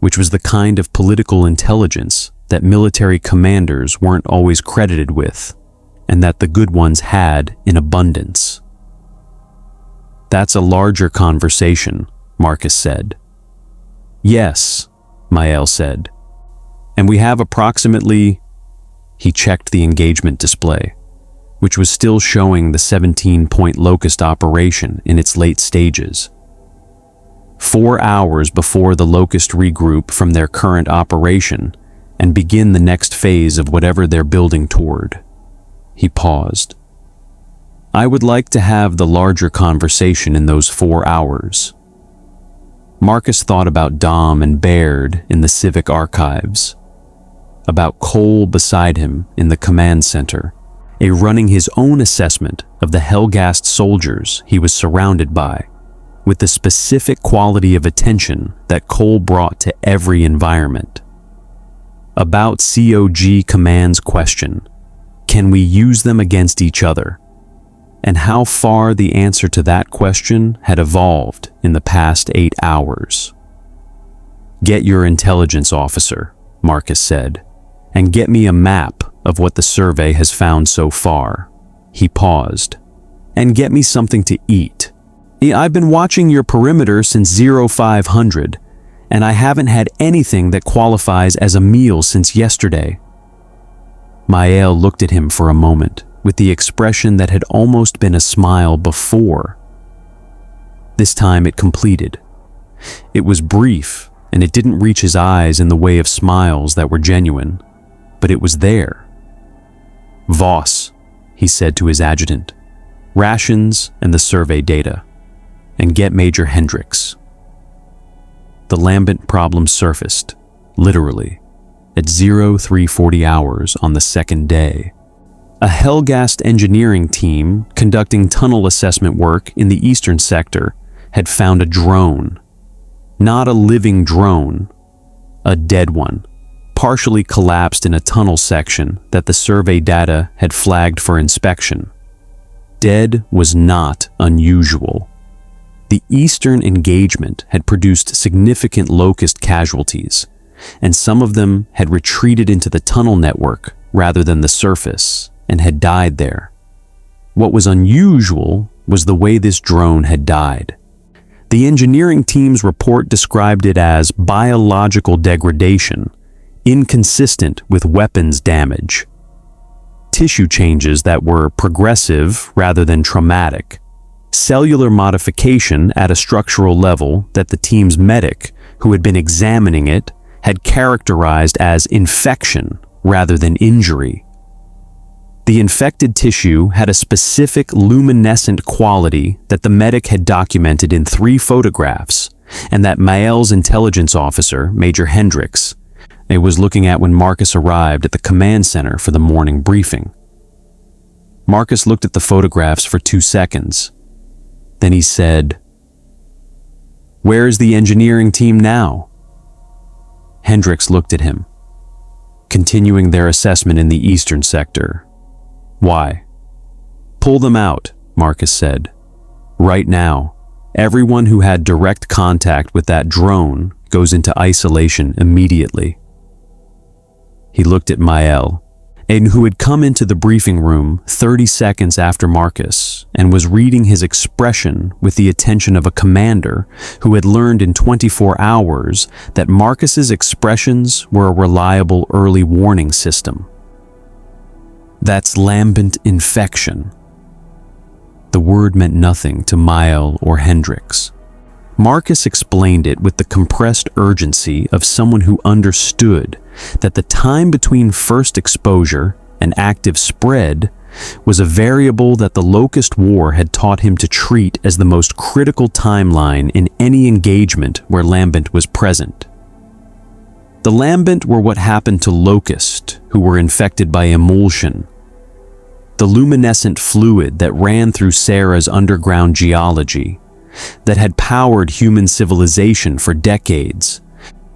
which was the kind of political intelligence that military commanders weren't always credited with, and that the good ones had in abundance. That's a larger conversation, Marcus said. Yes, Mael said. And we have approximately... He checked the engagement display, which was still showing the 17-point Locust operation in its late stages. 4 hours before the Locust regroup from their current operation and begin the next phase of whatever they're building toward. He paused. I would like to have the larger conversation in those 4 hours. Marcus thought about Dom and Baird in the Civic Archives, about Cole beside him in the command center, running his own assessment of the Helghast soldiers he was surrounded by, with the specific quality of attention that Cole brought to every environment. About COG Command's question, can we use them against each other? And how far the answer to that question had evolved in the past 8 hours. Get your intelligence officer, Marcus said, and get me a map of what the survey has found so far. He paused. And get me something to eat. I've been watching your perimeter since 0500, and I haven't had anything that qualifies as a meal since yesterday. Mael looked at him for a moment, with the expression that had almost been a smile before. This time it completed. It was brief, and it didn't reach his eyes in the way of smiles that were genuine, but it was there. Voss, he said to his adjutant, rations and the survey data, and get Major Hendricks. The Lambent problem surfaced, literally, at 0340 hours on the second day. A Helghast engineering team conducting tunnel assessment work in the eastern sector had found a drone. Not a living drone, a dead one, partially collapsed in a tunnel section that the survey data had flagged for inspection. Dead was not unusual. The eastern engagement had produced significant Locust casualties, and some of them had retreated into the tunnel network rather than the surface, and had died there. What was unusual was the way this drone had died. The engineering team's report described it as biological degradation, inconsistent with weapons damage. Tissue changes that were progressive rather than traumatic, cellular modification at a structural level that the team's medic, who had been examining it, had characterized as infection rather than injury. The infected tissue had a specific luminescent quality that the medic had documented in 3 photographs, and that Mael's intelligence officer, Major Hendricks, was looking at when Marcus arrived at the command center for the morning briefing. Marcus looked at the photographs for 2 seconds. Then he said, "Where's the engineering team now?" Hendricks looked at him. "Continuing their assessment in the eastern sector." "Why?" "Pull them out," Marcus said. "Right now, everyone who had direct contact with that drone goes into isolation immediately." He looked at Mael, who had come into the briefing room 30 seconds after Marcus and was reading his expression with the attention of a commander who had learned in 24 hours that Marcus's expressions were a reliable early warning system. "That's lambent infection." The word meant nothing to Mael or Hendricks. Marcus explained it with the compressed urgency of someone who understood that the time between first exposure and active spread was a variable that the Locust War had taught him to treat as the most critical timeline in any engagement where Lambent was present. The Lambent were what happened to Locust, who were infected by emulsion, the luminescent fluid that ran through Sera's underground geology, that had powered human civilization for decades,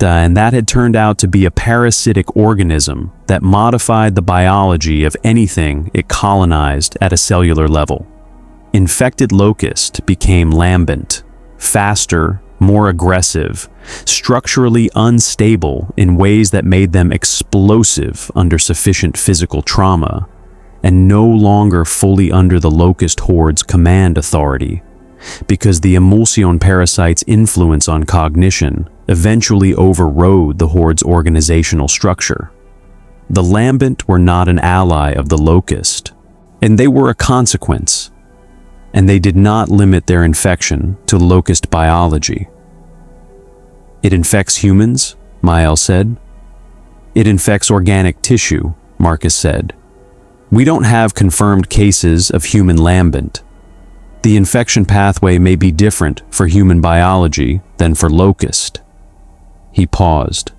and that had turned out to be a parasitic organism that modified the biology of anything it colonized at a cellular level. Infected Locust became lambent, faster, more aggressive, structurally unstable in ways that made them explosive under sufficient physical trauma, and no longer fully under the Locust Horde's command authority, because the emulsion parasite's influence on cognition eventually overrode the Horde's organizational structure. The Lambent were not an ally of the Locust, and they were a consequence, and they did not limit their infection to Locust biology. "It infects humans," Mael said. "It infects organic tissue," Marcus said. "We don't have confirmed cases of human Lambent. The infection pathway may be different for human biology than for Locust." He paused.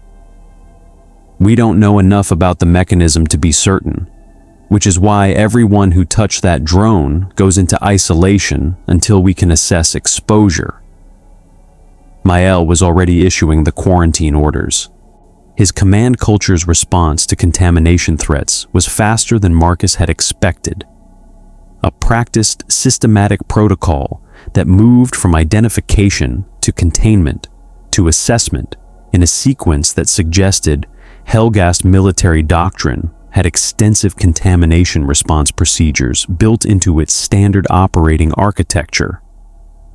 "We don't know enough about the mechanism to be certain, which is why everyone who touched that drone goes into isolation until we can assess exposure." Mael was already issuing the quarantine orders. His command culture's response to contamination threats was faster than Marcus had expected. A practiced, systematic protocol that moved from identification to containment to assessment in a sequence that suggested Helghast military doctrine had extensive contamination response procedures built into its standard operating architecture,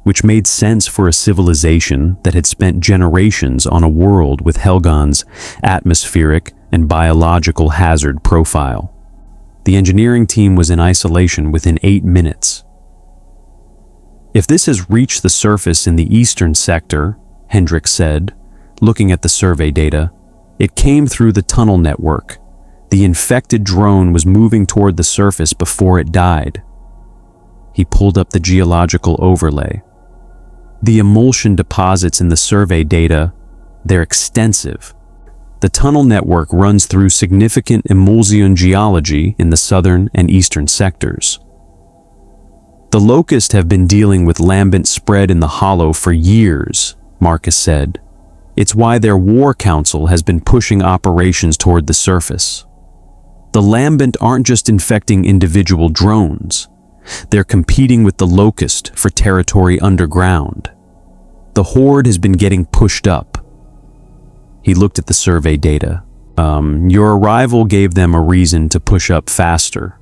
which made sense for a civilization that had spent generations on a world with Helgon's atmospheric and biological hazard profile. The engineering team was in isolation within 8 minutes. "If this has reached the surface in the eastern sector," Hendricks said, looking at the survey data, "it came through the tunnel network. The infected drone was moving toward the surface before it died." He pulled up the geological overlay. "The emulsion deposits in the survey data, they're extensive. The tunnel network runs through significant emulsion geology in the southern and eastern sectors. The Locust have been dealing with lambent spread in the hollow for years," Marcus said. "It's why their war council has been pushing operations toward the surface. The lambent aren't just infecting individual drones. They're competing with the Locust for territory underground. The Horde has been getting pushed up." He looked at the survey data. Your arrival gave them a reason to push up faster.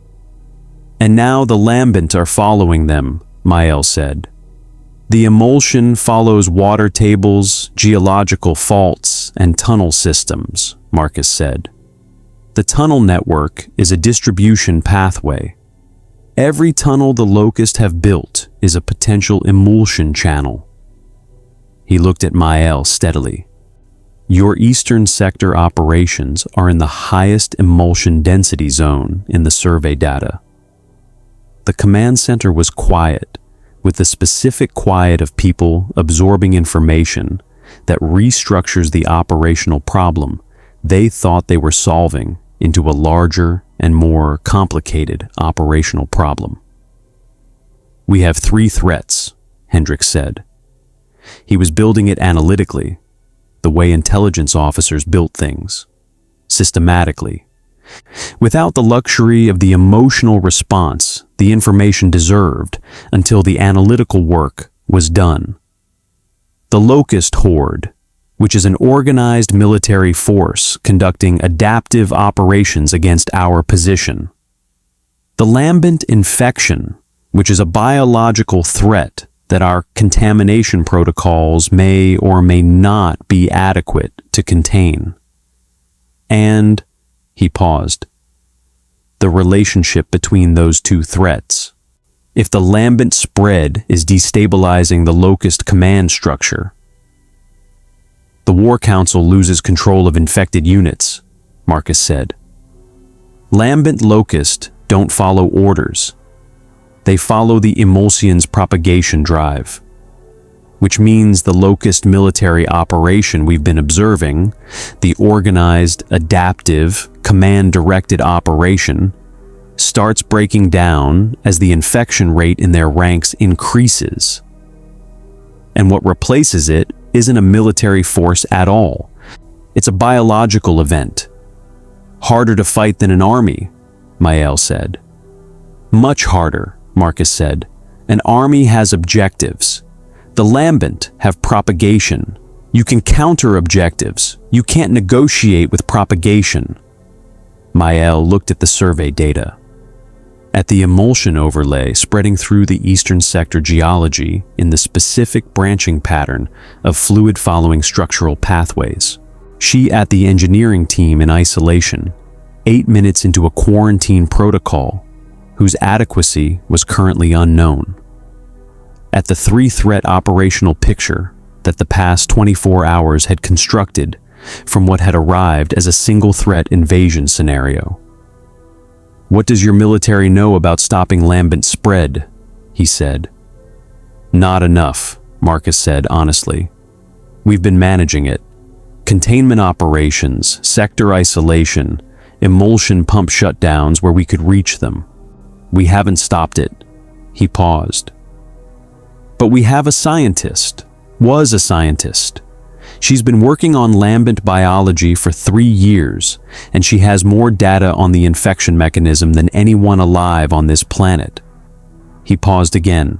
"And now the Lambent are following them," Mael said. "The emulsion follows water tables, geological faults, and tunnel systems," Marcus said. "The tunnel network is a distribution pathway. Every tunnel the Locust have built is a potential emulsion channel. He looked at Mael steadily. Your eastern sector operations are in the highest emulsion density zone in the survey data. The command center was quiet, with the specific quiet of people absorbing information that restructures the operational problem they thought they were solving into a larger and more complicated operational problem. We have 3 threats, Hendrik said. He was building it analytically, the way intelligence officers built things, systematically, without the luxury of the emotional response the information deserved until the analytical work was done. The Locust Horde, which is an organized military force conducting adaptive operations against our position. The lambent infection, which is a biological threat that our contamination protocols may or may not be adequate to contain. And, he paused, the relationship between those 2 threats. If the lambent spread is destabilizing the Locust command structure, the War Council loses control of infected units, Marcus said. Lambent Locust don't follow orders. They follow the emulsion's propagation drive, which means the Locust military operation we've been observing, the organized, adaptive, command-directed operation, starts breaking down as the infection rate in their ranks increases. And what replaces it isn't a military force at all. It's a biological event. Harder to fight than an army, Mael said. Much harder, Marcus said. An army has objectives. The lambent have propagation. You can counter objectives. You can't negotiate with propagation. Mael looked at the survey data. At the emulsion overlay spreading through the eastern sector geology in the specific branching pattern of fluid-following structural pathways. She at the engineering team in isolation, 8 minutes into a quarantine protocol whose adequacy was currently unknown. At the 3-threat operational picture that the past 24 hours had constructed from what had arrived as a single-threat invasion scenario. What does your military know about stopping lambent spread? He said. Not enough, Marcus said honestly. We've been managing it. Containment operations, sector isolation, emulsion pump shutdowns where we could reach them. We haven't stopped it. He paused. But we have a scientist, was a scientist. She's been working on lambent biology for 3 years, and she has more data on the infection mechanism than anyone alive on this planet. He paused again.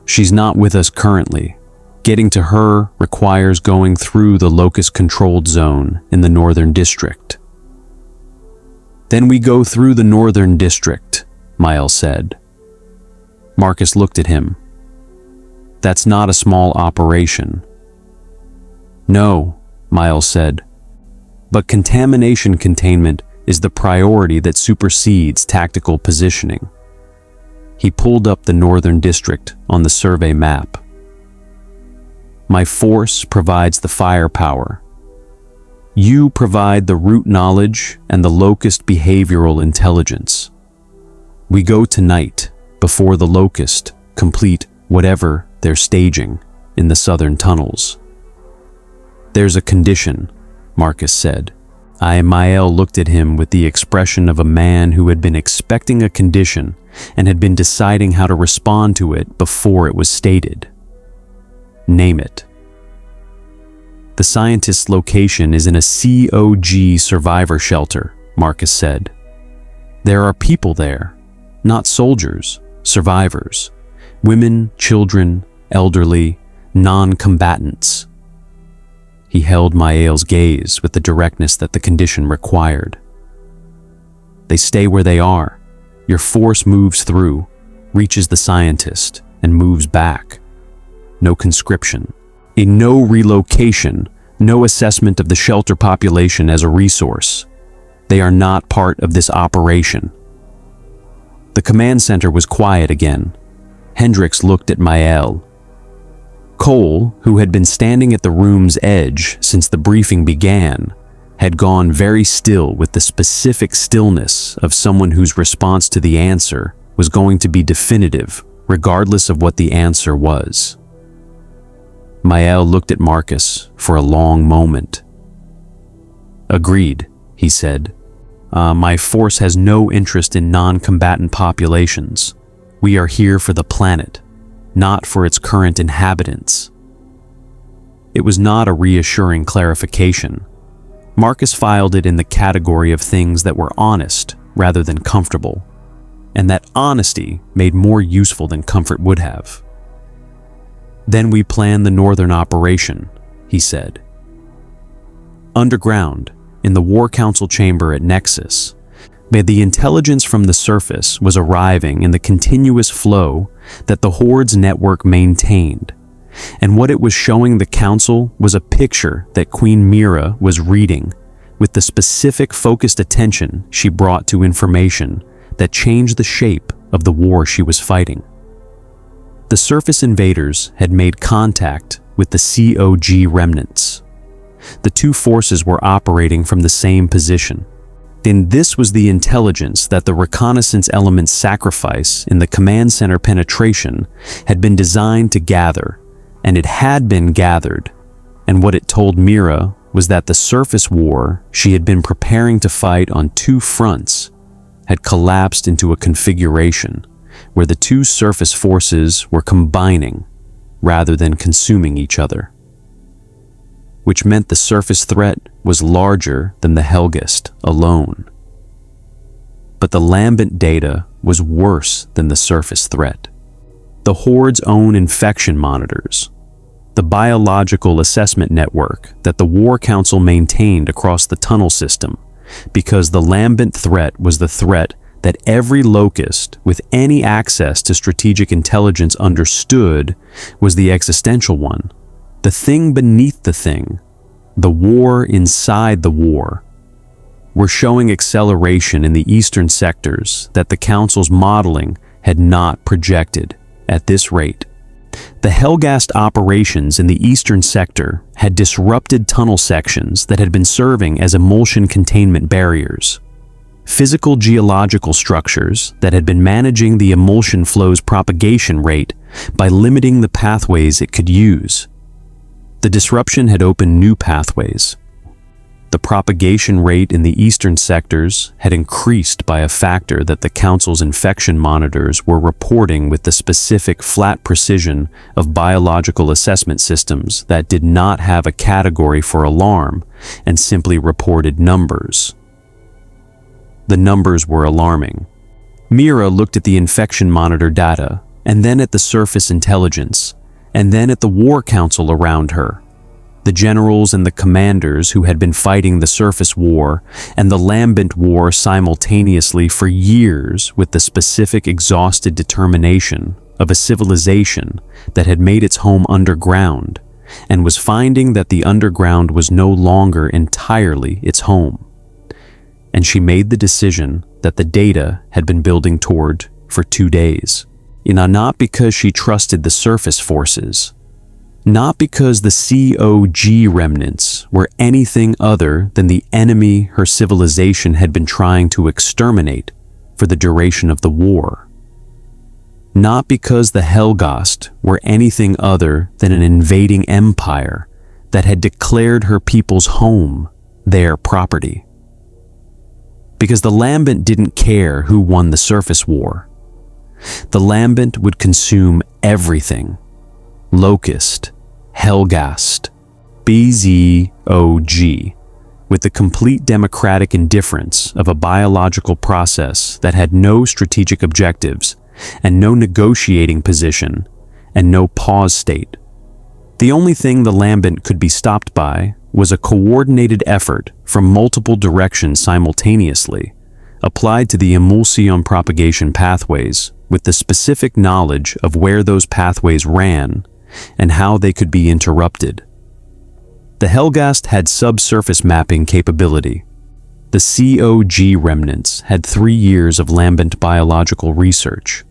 She's not with us currently. Getting to her requires going through the locust-controlled zone in the Northern District. Then we go through the Northern District, Mael said. Marcus looked at him. That's not a small operation. No, Miles said, but contamination containment is the priority that supersedes tactical positioning. He pulled up the Northern District on the survey map. My force provides the firepower. You provide the root knowledge and the locust behavioral intelligence. We go tonight, before the locust complete whatever they're staging in the southern tunnels. There's a condition, Marcus said. Mael looked at him with the expression of a man who had been expecting a condition and had been deciding how to respond to it before it was stated. Name it. The scientist's location is in a COG survivor shelter, Marcus said. There are people there, not soldiers, survivors, women, children, elderly, non-combatants. He held Mael's gaze with the directness that the condition required. They stay where they are. Your force moves through, reaches the scientist, and moves back. No conscription. No relocation, no assessment of the shelter population as a resource. They are not part of this operation. The The command center was quiet again. Hendricks looked at Mael. Cole, who had been standing at the room's edge since the briefing began, had gone very still with the specific stillness of someone whose response to the answer was going to be definitive, regardless of what the answer was. Mael looked at Marcus for a long moment. "Agreed," he said. My force has no interest in non-combatant populations. We are here for the planet, not for its current inhabitants." It was not a reassuring clarification. Marcus filed it in the category of things that were honest rather than comfortable, and that honesty made more useful than comfort would have. "Then we plan the northern operation," he said. Underground, in the War Council chamber at Nexus, the intelligence from the surface was arriving in the continuous flow that the Horde's network maintained, and what it was showing the Council was a picture that Queen Mira was reading with the specific focused attention she brought to information that changed the shape of the war she was fighting. The surface invaders had made contact with the COG remnants. The two forces were operating from the same position. And this was the intelligence that the reconnaissance element's sacrifice in the command center penetration had been designed to gather, and it had been gathered. And what it told Mira was that the surface war she had been preparing to fight on two fronts had collapsed into a configuration where the two surface forces were combining rather than consuming each other, which meant the surface threat was larger than the Helghast alone. But the lambent data was worse than the surface threat. The Horde's own infection monitors, the biological assessment network that the War Council maintained across the tunnel system, because the lambent threat was the threat that every locust with any access to strategic intelligence understood was the existential one, the thing beneath the thing, the war inside the war, were showing acceleration in the eastern sectors that the Council's modeling had not projected at this rate. The Helghast operations in the eastern sector had disrupted tunnel sections that had been serving as emulsion containment barriers. Physical geological structures that had been managing the emulsion flow's propagation rate by limiting the pathways it could use. The disruption had opened new pathways. The propagation rate in the eastern sectors had increased by a factor that the Council's infection monitors were reporting with the specific flat precision of biological assessment systems that did not have a category for alarm and simply reported numbers. The numbers were alarming. Mira looked at the infection monitor data, and then at the surface intelligence, and then at the War Council around her. The generals and the commanders who had been fighting the surface war and the lambent war simultaneously for years with the specific exhausted determination of a civilization that had made its home underground and was finding that the underground was no longer entirely its home. And she made the decision that the data had been building toward for 2 days. Not because she trusted the surface forces, not because the COG remnants were anything other than the enemy her civilization had been trying to exterminate for the duration of the war. Not because the Helghast were anything other than an invading empire that had declared her people's home their property. Because the Lambent didn't care who won the surface war. The Lambent would consume everything. Locust, Helghast, BZOG, with the complete democratic indifference of a biological process that had no strategic objectives and no negotiating position and no pause state. The only thing the Lambent could be stopped by was a coordinated effort from multiple directions simultaneously, applied to the emulsion propagation pathways with the specific knowledge of where those pathways ran and how they could be interrupted. The Helghast had subsurface mapping capability. The COG remnants had 3 years of lambent biological research.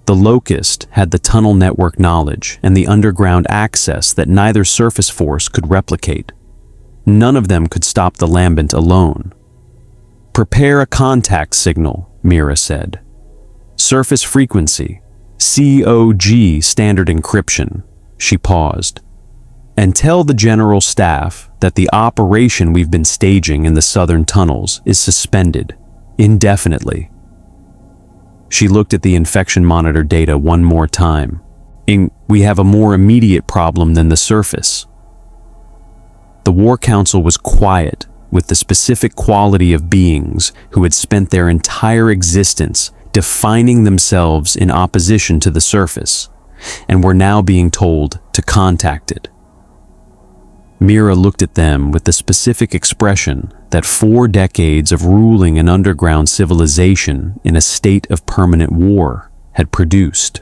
The Locust had the tunnel network knowledge and the underground access that neither surface force could replicate. None of them could stop the lambent alone. "Prepare a contact signal," Mira said. "Surface frequency, COG standard encryption." She paused. "And tell the general staff that the operation we've been staging in the southern tunnels is suspended indefinitely." She looked at the infection monitor data one more time. "We have a more immediate problem than the surface." The War Council was quiet, with the specific quality of beings who had spent their entire existence defining themselves in opposition to the surface, and were now being told to contact it. Mira looked at them with the specific expression that 4 decades of ruling an underground civilization in a state of permanent war had produced.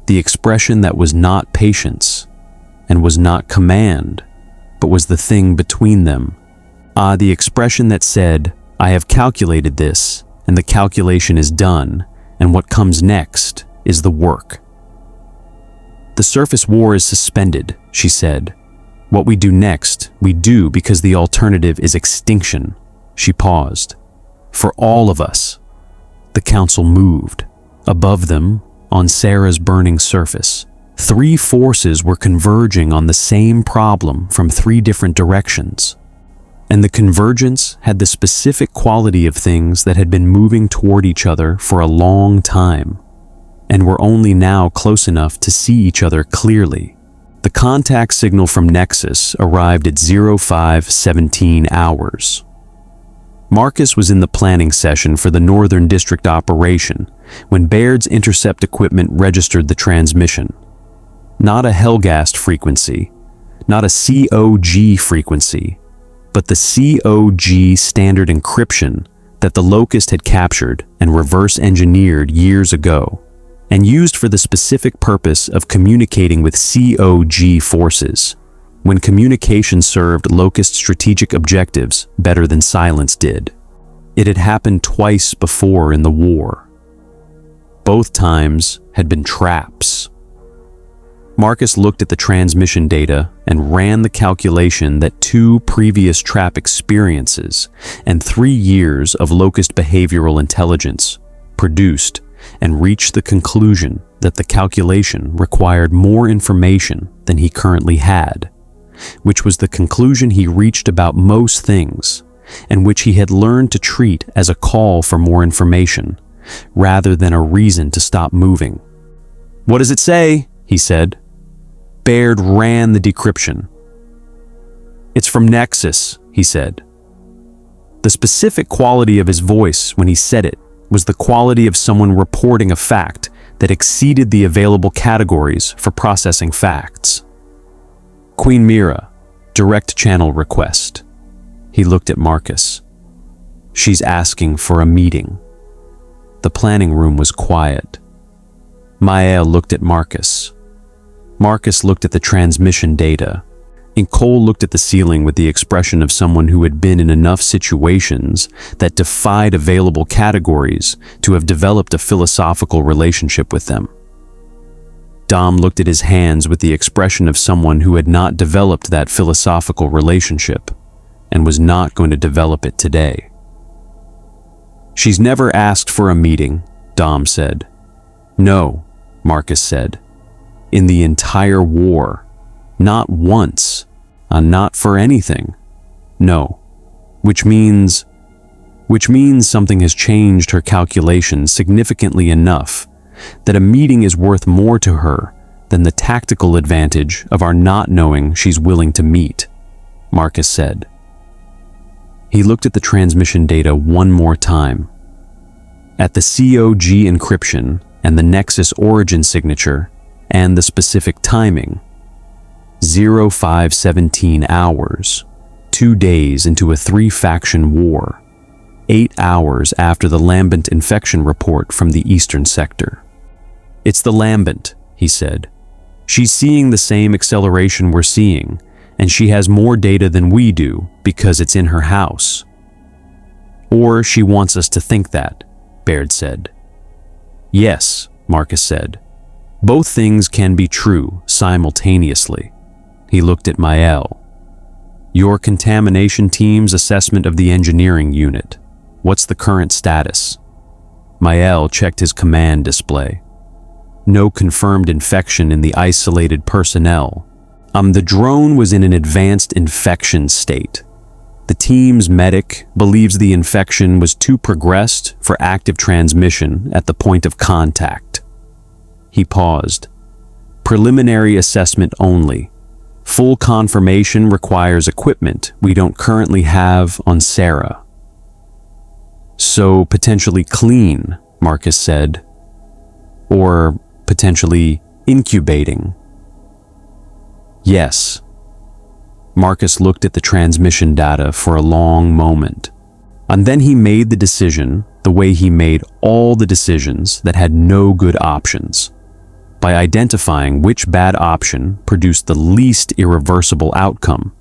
The expression that was not patience and was not command, but was the thing between them. The expression that said, "I have calculated this, and the calculation is done, and what comes next is the work." "The surface war is suspended," she said. "What we do next, we do because the alternative is extinction." She paused. "For all of us." The council moved. Above them, on Sera's burning surface, 3 forces were converging on the same problem from 3 different directions. And the convergence had the specific quality of things that had been moving toward each other for a long time, and were only now close enough to see each other clearly. The contact signal from Nexus arrived at 05:17 hours. Marcus was in the planning session for the Northern District operation when Baird's intercept equipment registered the transmission. Not a Helghast frequency, not a COG frequency, but the COG standard encryption that the Locust had captured and reverse-engineered years ago, and used for the specific purpose of communicating with COG forces, when communication served Locust strategic objectives better than silence did. It had happened twice before in the war. Both times had been traps. Marcus looked at the transmission data and ran the calculation that 2 previous trap experiences and 3 years of Locust behavioral intelligence produced, and reached the conclusion that the calculation required more information than he currently had, which was the conclusion he reached about most things, and which he had learned to treat as a call for more information, rather than a reason to stop moving. "What does it say?" he said. Baird ran the decryption. "It's from Nexus," he said. The specific quality of his voice when he said it was the quality of someone reporting a fact that exceeded the available categories for processing facts. "Queen Mira, direct channel request." He looked at Marcus. "She's asking for a meeting." The planning room was quiet. Mael looked at Marcus. Marcus looked at the transmission data, and Cole looked at the ceiling with the expression of someone who had been in enough situations that defied available categories to have developed a philosophical relationship with them. Dom looked at his hands with the expression of someone who had not developed that philosophical relationship and was not going to develop it today. "She's never asked for a meeting," Dom said. "No," Marcus said. "In the entire war. Not once. Not for anything. No. Which means something has changed her calculations significantly enough that a meeting is worth more to her than the tactical advantage of our not knowing she's willing to meet," Marcus said. He looked at the transmission data one more time. At the COG encryption and the Nexus origin signature and the specific timing, 05:17 hours, 2 days into a 3-faction war, 8 hours after the Lambent infection report from the eastern sector. "It's the Lambent," he said. "She's seeing the same acceleration we're seeing, and she has more data than we do because it's in her house. Or she wants us to think that, Baird said. Yes, Marcus said. Both things can be true simultaneously. He looked at Mael. Your contamination team's assessment of the engineering unit. What's the current status? Mael checked his command display. No confirmed infection in the isolated personnel. The drone was in an advanced infection state. The team's medic believes the infection was too progressed for active transmission at the point of contact. He paused. Preliminary assessment only. Full confirmation requires equipment we don't currently have on Sera. So potentially clean, Marcus said. Or potentially incubating. Yes. Marcus looked at the transmission data for a long moment. And then he made the decision the way he made all the decisions that had no good options, by identifying which bad option produced the least irreversible outcome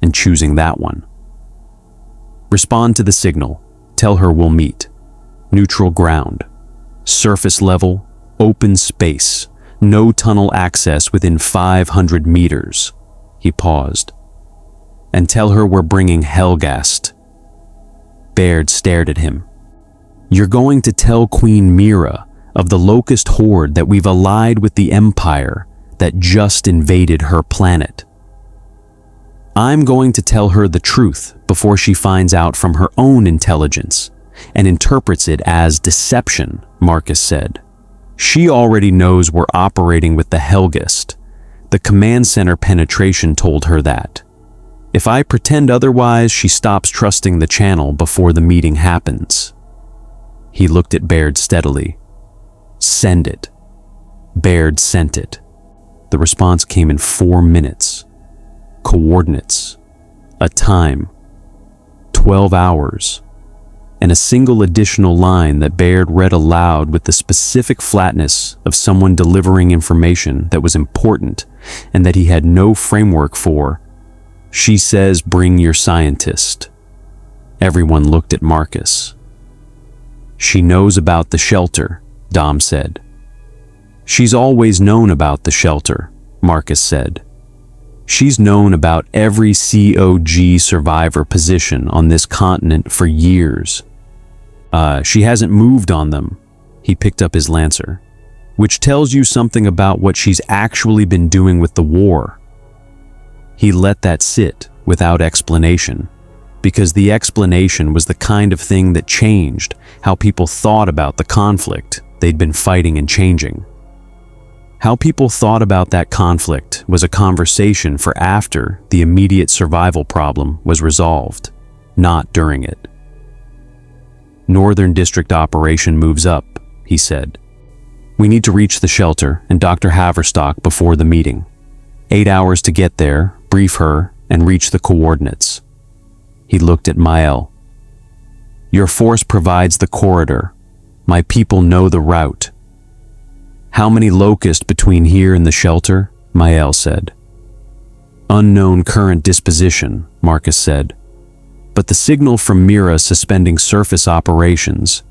and choosing that one. Respond to the signal. Tell her we'll meet. Neutral ground. Surface level, open space. No tunnel access within 500 meters. He paused. And tell her we're bringing Helghast. Baird stared at him. You're going to tell Queen Mira of the Locust Horde that we've allied with the Empire that just invaded her planet. I'm going to tell her the truth before she finds out from her own intelligence and interprets it as deception, Marcus said. She already knows we're operating with the Helghast. The command center penetration told her that. If I pretend otherwise, she stops trusting the channel before the meeting happens. He looked at Baird steadily. Send it. Baird sent it. The response came in 4 minutes. Coordinates. A time. 12 hours. And a single additional line that Baird read aloud with the specific flatness of someone delivering information that was important and that he had no framework for. She says, bring your scientist. Everyone looked at Marcus. She knows about the shelter, Dom said. She's always known about the shelter, Marcus said. She's known about every COG survivor position on this continent for years. She hasn't moved on them. He picked up his lancer, which tells you something about what she's actually been doing with the war. He let that sit without explanation, because the explanation was the kind of thing that changed how people thought about the conflict they'd been fighting and changing. How people thought about that conflict was a conversation for after the immediate survival problem was resolved, not during it. Northern District operation moves up, he said. We need to reach the shelter and Dr. Haverstock before the meeting. 8 hours to get there, brief her, and reach the coordinates. He looked at Mael. Your force provides the corridor. My people know the route. How many Locust between here and the shelter? Mael said. Unknown current disposition, Marcus said. But the signal from Mira suspending surface operations.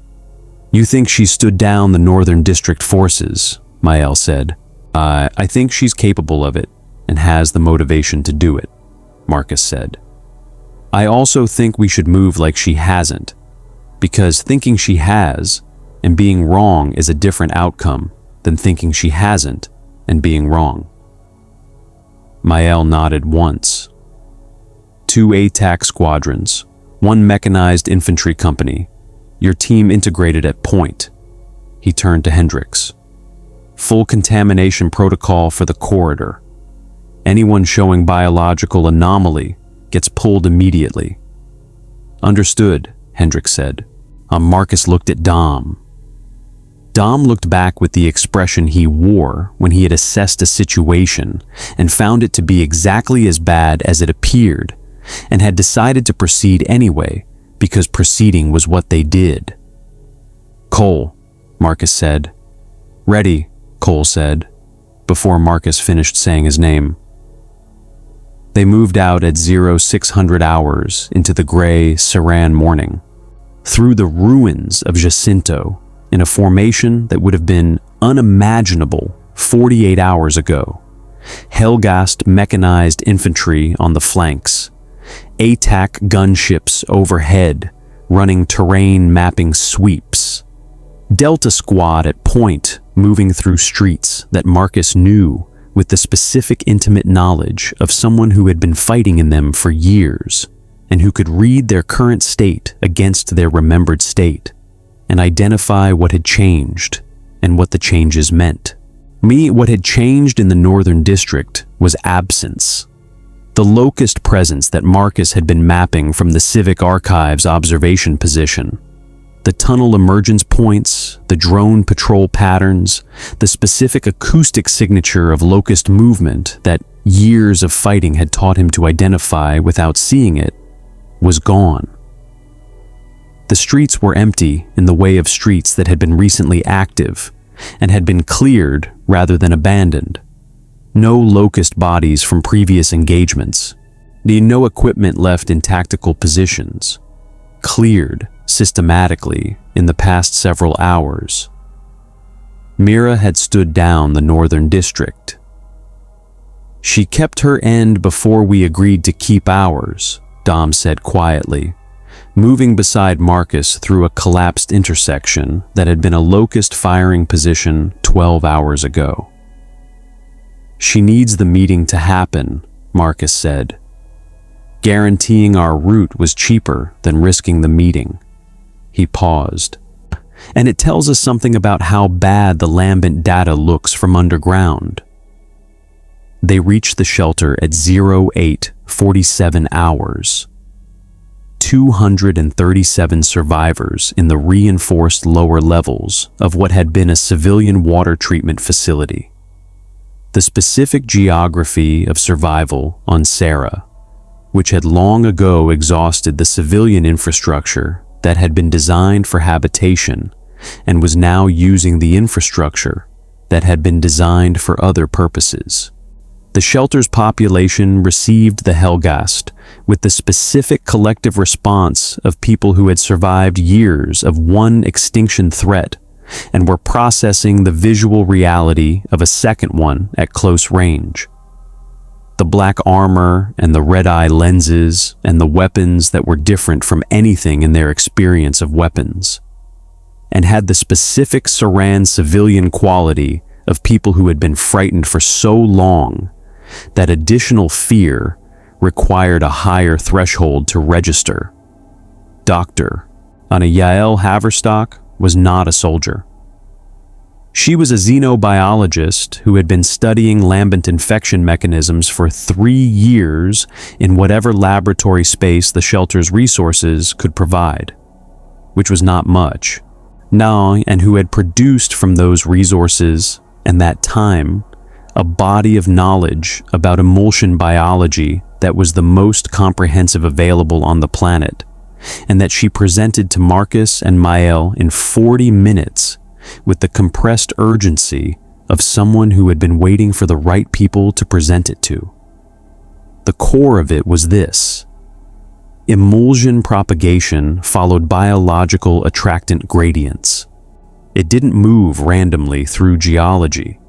You think she stood down the Northern District forces, Mael said. I think she's capable of it and has the motivation to do it, Marcus said. I also think we should move like she hasn't, because thinking she has and being wrong is a different outcome than thinking she hasn't and being wrong. Mael nodded once. 2 ATAC squadrons, 1 mechanized infantry company. Your team integrated at point. He turned to Hendricks. Full contamination protocol for the corridor. Anyone showing biological anomaly gets pulled immediately. Understood, Hendricks said. Marcus looked at Dom. Dom looked back with the expression he wore when he had assessed a situation and found it to be exactly as bad as it appeared, and had decided to proceed anyway because proceeding was what they did. Cole, Marcus said. Ready, Cole said, before Marcus finished saying his name. They moved out at 0600 hours into the gray Saran morning. through the ruins of Jacinto in a formation that would have been unimaginable 48 hours ago. Helghast mechanized infantry on the flanks, ATAC gunships overhead, running terrain mapping sweeps, Delta Squad at point, moving through streets that Marcus knew with the specific intimate knowledge of someone who had been fighting in them for years and who could read their current state against their remembered state and identify what had changed and what the changes meant. What had changed in the Northern District was absence. The locust presence that Marcus had been mapping from the Civic Archives observation position. The tunnel emergence points, the drone patrol patterns, the specific acoustic signature of locust movement that years of fighting had taught him to identify without seeing it, was gone. The streets were empty in the way of streets that had been recently active and had been cleared rather than abandoned. No locust bodies from previous engagements. No equipment left in tactical positions. Cleared systematically in the past several hours. Mira had stood down the Northern District. She kept her end before we agreed to keep ours, Dom said quietly, moving beside Marcus through a collapsed intersection that had been a locust firing position 12 hours ago. She needs the meeting to happen, Marcus said. Guaranteeing our route was cheaper than risking the meeting. He paused. And it tells us something about how bad the lambent data looks from underground. They reached the shelter at 08:47 hours. 237 survivors in the reinforced lower levels of what had been a civilian water treatment facility. The specific geography of survival on Sera, which had long ago exhausted the civilian infrastructure that had been designed for habitation and was now using the infrastructure that had been designed for other purposes. The shelter's population received the Helghast with the specific collective response of people who had survived years of one extinction threat and were processing the visual reality of a second one at close range. The black armor and the red-eye lenses and the weapons that were different from anything in their experience of weapons, and had the specific Seran civilian quality of people who had been frightened for so long that additional fear required a higher threshold to register. Dr. Yael Haverstock was not a soldier. She was a xenobiologist who had been studying lambent infection mechanisms for 3 years in whatever laboratory space the shelter's resources could provide, which was not much. And who had produced from those resources and that time a body of knowledge about emulsion biology that was the most comprehensive available on the planet, and that she presented to Marcus and Mael in 40 minutes with the compressed urgency of someone who had been waiting for the right people to present it to. The core of it was this: emulsion propagation followed biological attractant gradients. It didn't move randomly through geology.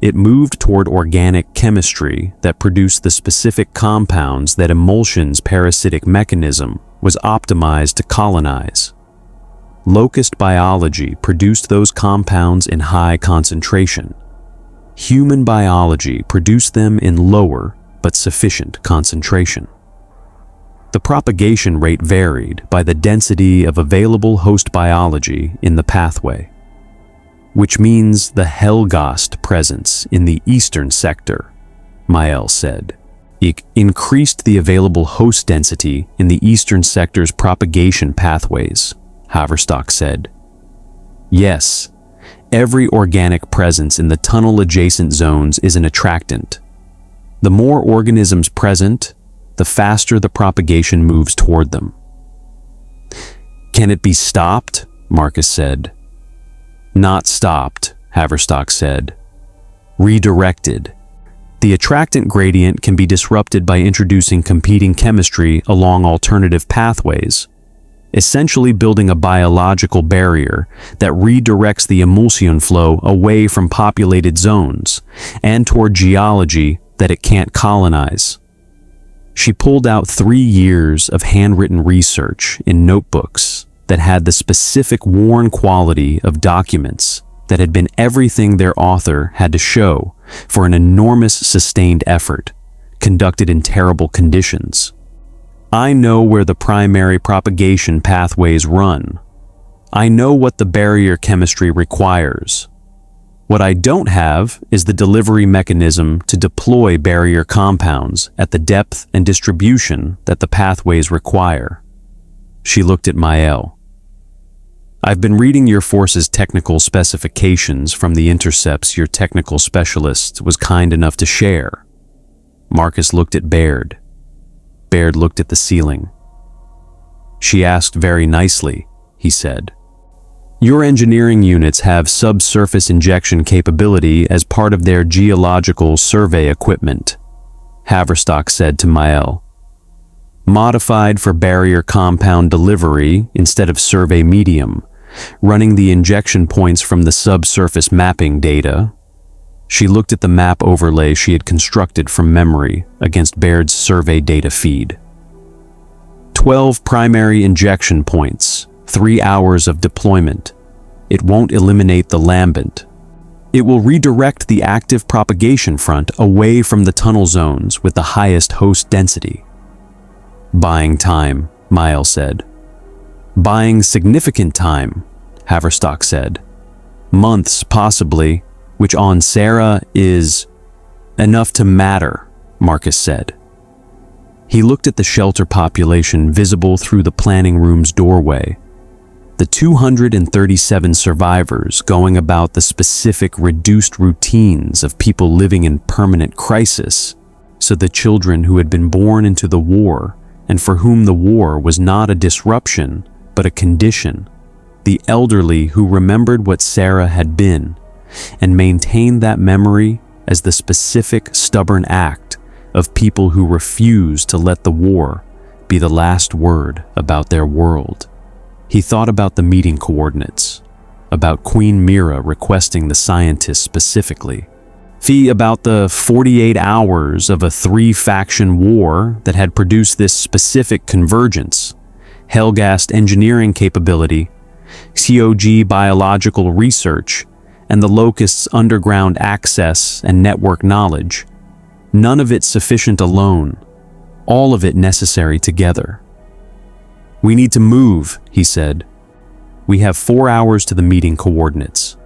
It moved toward organic chemistry that produced the specific compounds that emulsion's parasitic mechanism was optimized to colonize. Locust biology produced those compounds in high concentration. Human biology produced them in lower but sufficient concentration. The propagation rate varied by the density of available host biology in the pathway, which means the Helghast presence in the eastern sector, Mael said. It increased the available host density in the eastern sector's propagation pathways, Haverstock said. Yes, every organic presence in the tunnel-adjacent zones is an attractant. The more organisms present, the faster the propagation moves toward them. Can it be stopped? Marcus said. Not stopped, Haverstock said. Redirected. The attractant gradient can be disrupted by introducing competing chemistry along alternative pathways. essentially building a biological barrier that redirects the emulsion flow away from populated zones and toward geology that it can't colonize. She pulled out 3 years of handwritten research in notebooks that had the specific worn quality of documents that had been everything their author had to show for an enormous sustained effort, conducted in terrible conditions. I know where the primary propagation pathways run. I know what the barrier chemistry requires. What I don't have is the delivery mechanism to deploy barrier compounds at the depth and distribution that the pathways require. She looked at Mael. I've been reading your force's technical specifications from the intercepts your technical specialist was kind enough to share. Marcus looked at Baird. Baird looked at the ceiling. She asked very nicely, he said. Your engineering units have subsurface injection capability as part of their geological survey equipment, Haverstock said to Mael. Modified for barrier compound delivery instead of survey medium, running the injection points from the subsurface mapping data. She looked at the map overlay she had constructed from memory against Baird's survey data feed. 12 primary injection points, 3 hours of deployment. It won't eliminate the lambent. It will redirect the active propagation front away from the tunnel zones with the highest host density. Buying time, Mael said. Buying significant time, Haverstock said. Months, possibly, which on Sera is enough to matter, Marcus said. He looked at the shelter population visible through the planning room's doorway. The 237 survivors going about the specific reduced routines of people living in permanent crisis, so the children who had been born into the war and for whom the war was not a disruption but a condition, the elderly who remembered what Sera had been and maintained that memory as the specific stubborn act of people who refused to let the war be the last word about their world. He thought about the meeting coordinates, about Queen Mira requesting the scientists specifically, about the 48 hours of a 3-faction war that had produced this specific convergence, Helghast engineering capability, COG biological research, and the Locust's underground access and network knowledge. None of it sufficient alone, all of it necessary together. We need to move, he said. We have 4 hours to the meeting coordinates.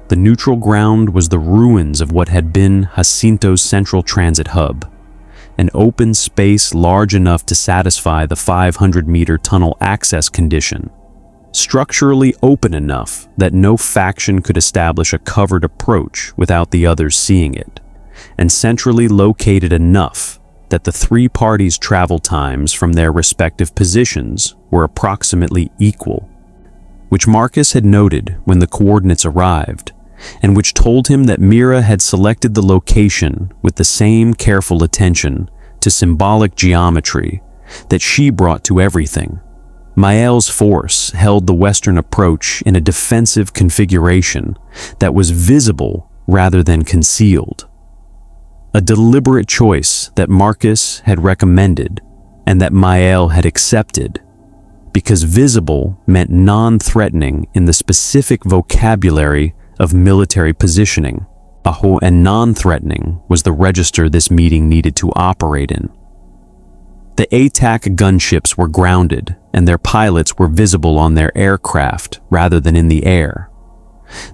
The neutral ground was the ruins of what had been Jacinto's central transit hub, an open space large enough to satisfy the 500-meter tunnel access condition, structurally open enough that no faction could establish a covered approach without the others seeing it, and centrally located enough that the 3 parties' travel times from their respective positions were approximately equal, which Marcus had noted when the coordinates arrived, and which told him that Mira had selected the location with the same careful attention to symbolic geometry that she brought to everything. Mael's force held the western approach in a defensive configuration that was visible rather than concealed. A deliberate choice that Marcus had recommended and that Mael had accepted, because visible meant non-threatening in the specific vocabulary of military positioning, and non-threatening was the register this meeting needed to operate in. The ATAC gunships were grounded and their pilots were visible on their aircraft rather than in the air.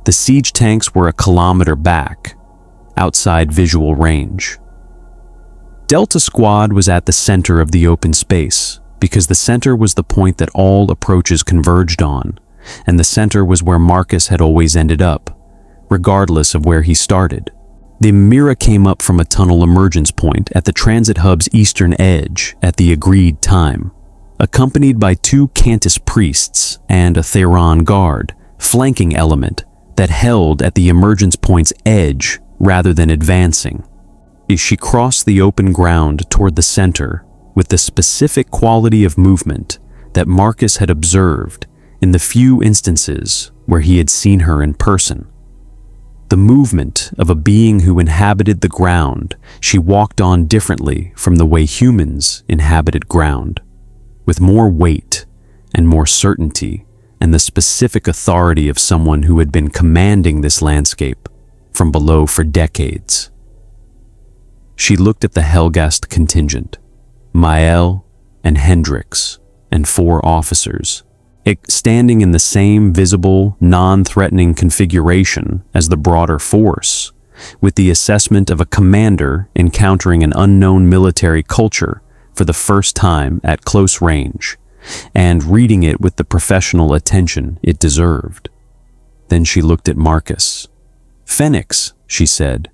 The siege tanks were a kilometer back, outside visual range. Delta Squad was at the center of the open space because the center was the point that all approaches converged on, and the center was where Marcus had always ended up, regardless of where he started. The Mira came up from a tunnel emergence point at the transit hub's eastern edge at the agreed time, accompanied by 2 Cantus priests and a Theron guard, flanking element that held at the emergence point's edge rather than advancing. She crossed the open ground toward the center with the specific quality of movement that Marcus had observed in the few instances where he had seen her in person. The movement of a being who inhabited the ground she walked on differently from the way humans inhabited ground, with more weight and more certainty and the specific authority of someone who had been commanding this landscape from below for decades. She looked at the Helghast contingent, Mael and Hendrix, and 4 officers, standing in the same visible, non-threatening configuration as the broader force, with the assessment of a commander encountering an unknown military culture for the first time at close range, and reading it with the professional attention it deserved. Then she looked at Marcus. "Phoenix," she said.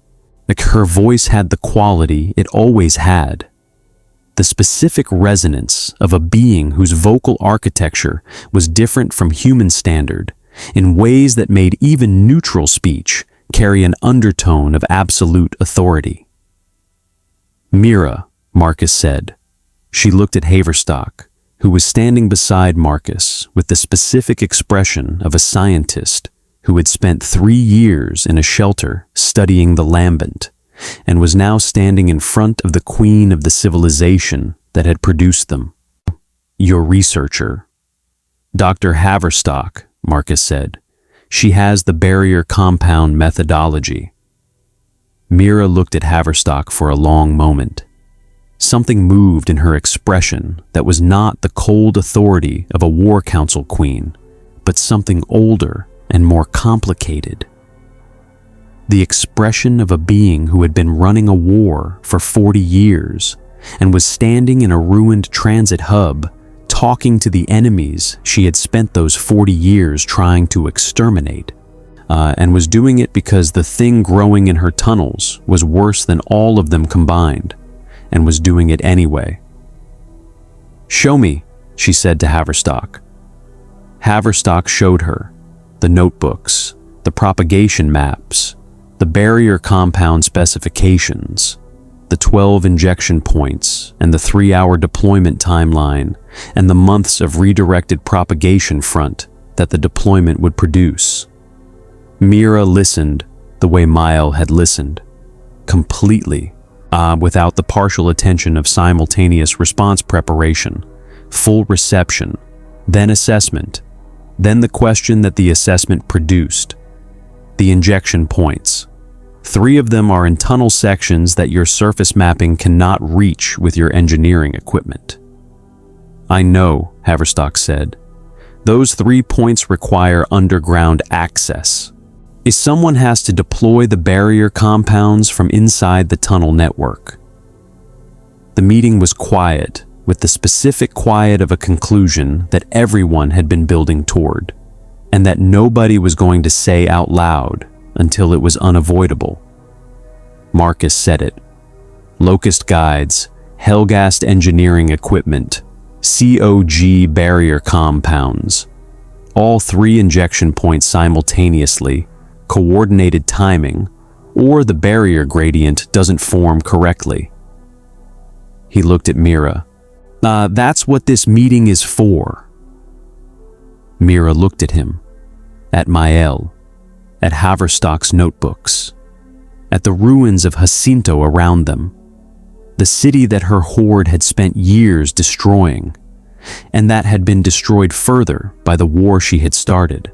Her voice had the quality it always had. The specific resonance of a being whose vocal architecture was different from human standard in ways that made even neutral speech carry an undertone of absolute authority. "Mira," Marcus said. She looked at Haverstock, who was standing beside Marcus with the specific expression of a scientist who had spent 3 years in a shelter studying the lambent, and was now standing in front of the queen of the civilization that had produced them. "Your researcher." "Dr. Haverstock," Marcus said. "She has the barrier compound methodology." Mira looked at Haverstock for a long moment. Something moved in her expression that was not the cold authority of a war council queen, but something older and more complicated. The expression of a being who had been running a war for 40 years and was standing in a ruined transit hub, talking to the enemies she had spent those 40 years trying to exterminate, and was doing it because the thing growing in her tunnels was worse than all of them combined, and was doing it anyway. "Show me," she said to Haverstock. Haverstock showed her the notebooks, the propagation maps, the barrier compound specifications, the 12 injection points, and the 3-hour deployment timeline, and the months of redirected propagation front that the deployment would produce. Mira listened the way Mael had listened, completely, without the partial attention of simultaneous response preparation, full reception, then assessment, then the question that the assessment produced. The injection points. 3 of them are in tunnel sections that your surface mapping cannot reach with your engineering equipment. "I know," Haverstock said. "Those 3 points require underground access. If someone has to deploy the barrier compounds from inside the tunnel network." The meeting was quiet, with the specific quiet of a conclusion that everyone had been building toward, and that nobody was going to say out loud until it was unavoidable. Marcus said it. "Locust guides, Helghast engineering equipment, COG barrier compounds. All 3 injection points simultaneously, coordinated timing, or the barrier gradient doesn't form correctly." He looked at Mira. "That's what this meeting is for." Mira looked at him, at Mael, at Haverstock's notebooks, at the ruins of Jacinto around them, the city that her horde had spent years destroying, and that had been destroyed further by the war she had started,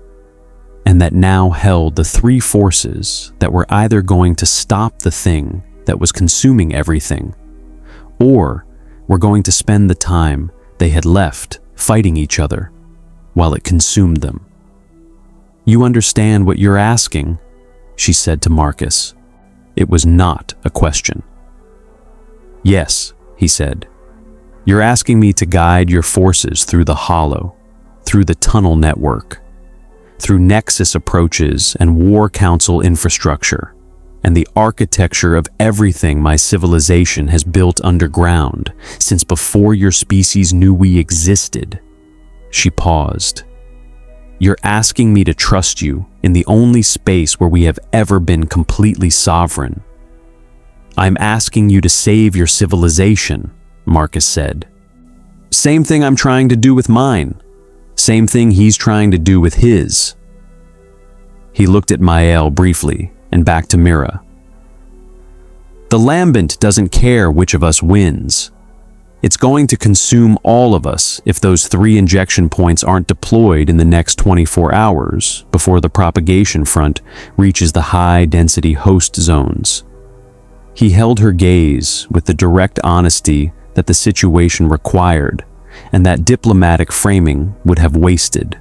and that now held the 3 forces that were either going to stop the thing that was consuming everything, or were going to spend the time they had left fighting each other while it consumed them. "You understand what you're asking?" she said to Marcus. It was not a question. "Yes," he said. "You're asking me to guide your forces through the hollow, through the tunnel network, through Nexus approaches and War Council infrastructure, and the architecture of everything my civilization has built underground since before your species knew we existed." She paused. "You're asking me to trust you in the only space where we have ever been completely sovereign." "I'm asking you to save your civilization," Marcus said. Same thing I'm trying to do with mine. Same thing he's trying to do with his. He looked at Mael briefly and back to Mira. The Lambent doesn't care which of us wins. It's going to consume all of us if those 3 injection points aren't deployed in the next 24 hours before the propagation front reaches the high-density host zones. He held her gaze with the direct honesty that the situation required and that diplomatic framing would have wasted.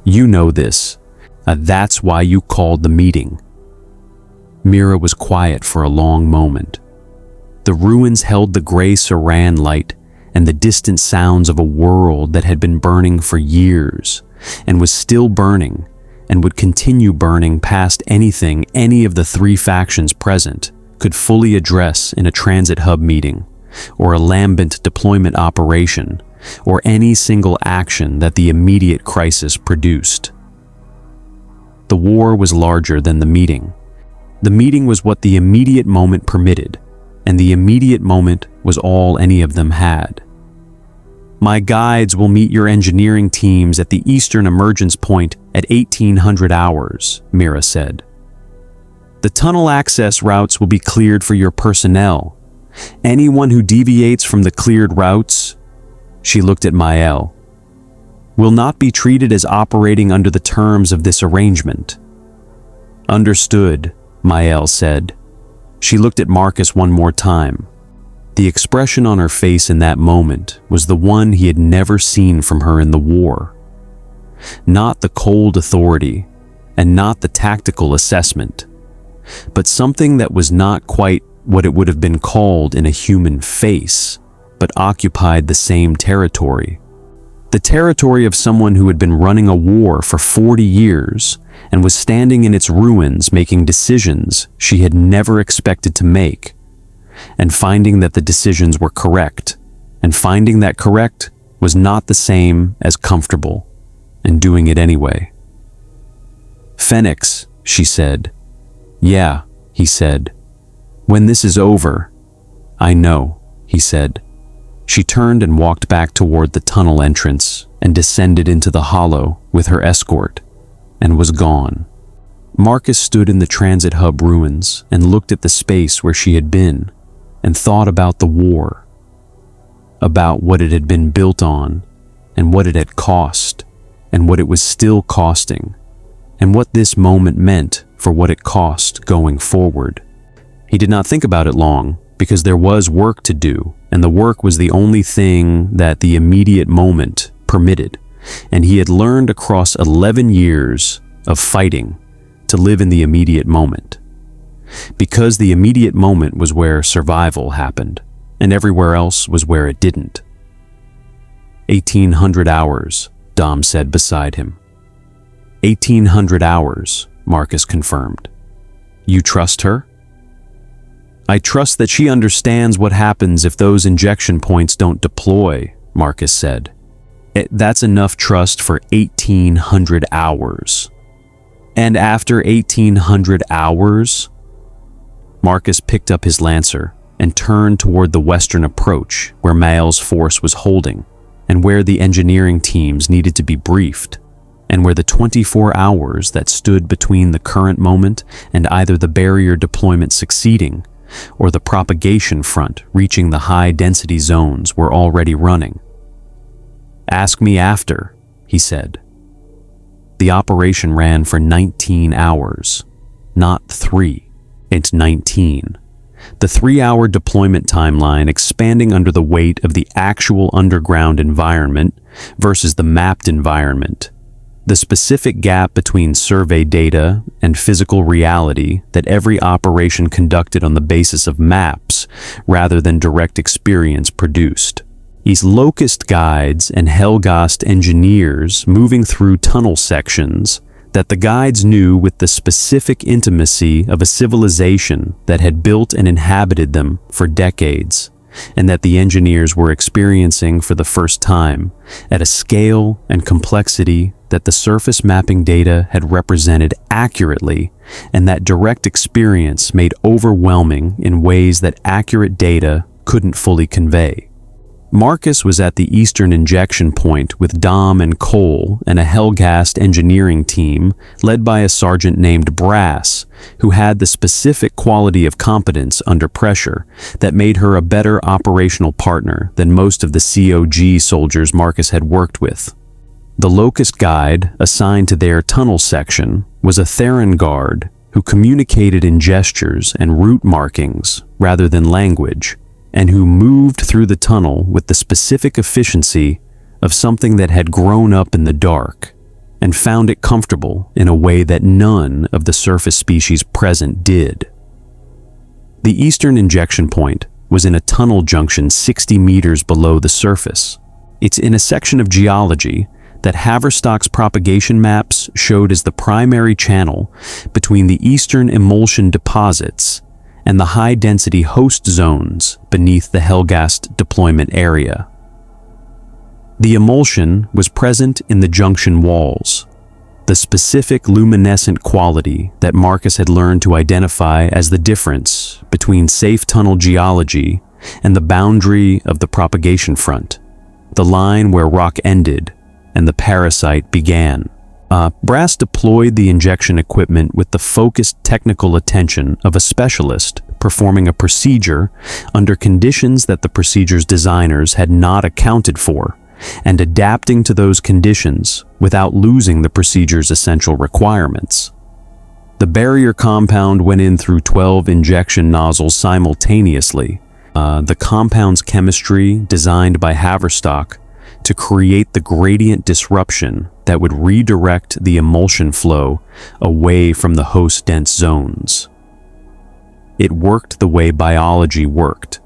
You know this. That's why you called the meeting. Mira was quiet for a long moment. The ruins held the gray Saran light and the distant sounds of a world that had been burning for years and was still burning and would continue burning past anything any of the 3 factions present could fully address in a transit hub meeting or a Lambent deployment operation or any single action that the immediate crisis produced. The war was larger than the meeting. The meeting was what the immediate moment permitted, and the immediate moment was all any of them had. My guides will meet your engineering teams at the Eastern Emergence Point at 1800 hours, Mira said. The tunnel access routes will be cleared for your personnel. Anyone who deviates from the cleared routes, she looked at Mael, will not be treated as operating under the terms of this arrangement. Understood, Mael said. She looked at Marcus one more time. The expression on her face in that moment was the one he had never seen from her in the war. Not the cold authority, and not the tactical assessment, but something that was not quite what it would have been called in a human face, but occupied the same territory. The territory of someone who had been running a war for 40 years and was standing in its ruins making decisions she had never expected to make, and finding that the decisions were correct, and finding that correct was not the same as comfortable, and doing it anyway. Phoenix, she said. Yeah, he said. When this is over, I know, he said. She turned and walked back toward the tunnel entrance and descended into the hollow with her escort, and was gone. Marcus stood in the transit hub ruins and looked at the space where she had been, and thought about the war, about what it had been built on, and what it had cost, and what it was still costing, and what this moment meant for what it cost going forward. He did not think about it long, because there was work to do, and the work was the only thing that the immediate moment permitted, and he had learned across 11 years of fighting to live in the immediate moment. Because the immediate moment was where survival happened, and everywhere else was where it didn't. 1800 hours, Dom said beside him. 1800 hours, Marcus confirmed. You trust her? I trust that she understands what happens if those injection points don't deploy, Marcus said. That's enough trust for 1800 hours. And after 1800 hours, Marcus picked up his lancer and turned toward the western approach where Mael's force was holding, and where the engineering teams needed to be briefed, and where the 24 hours that stood between the current moment and either the barrier deployment succeeding or the propagation front reaching the high-density zones were already running. Ask me after, he said. The operation ran for 19 hours, not 3. It's 19. The 3-hour deployment timeline expanding under the weight of the actual underground environment versus the mapped environment. The specific gap between survey data and physical reality that every operation conducted on the basis of maps rather than direct experience produced. These Locust guides and Helghast engineers moving through tunnel sections that the guides knew with the specific intimacy of a civilization that had built and inhabited them for decades, and that the engineers were experiencing for the first time at a scale and complexity that the surface mapping data had represented accurately, and that direct experience made overwhelming in ways that accurate data couldn't fully convey. Marcus was at the eastern injection point with Dom and Cole and a Helghast engineering team led by a sergeant named Brass, who had the specific quality of competence under pressure that made her a better operational partner than most of the COG soldiers Marcus had worked with. The Locust Guide, assigned to their tunnel section, was a Theron guard who communicated in gestures and route markings rather than language, and who moved through the tunnel with the specific efficiency of something that had grown up in the dark and found it comfortable in a way that none of the surface species present did. The eastern injection point was in a tunnel junction 60 meters below the surface. It's in a section of geology that Haverstock's propagation maps showed as the primary channel between the eastern emulsion deposits and the high-density host zones beneath the Helghast deployment area. The emulsion was present in the junction walls, the specific luminescent quality that Marcus had learned to identify as the difference between safe tunnel geology and the boundary of the propagation front, the line where rock ended and the parasite began. Brass deployed the injection equipment with the focused technical attention of a specialist performing a procedure under conditions that the procedure's designers had not accounted for, and adapting to those conditions without losing the procedure's essential requirements. The barrier compound went in through 12 injection nozzles simultaneously. The compound's chemistry, designed by Haverstock to create the gradient disruption that would redirect the emulsion flow away from the host-dense zones. It worked the way biology worked,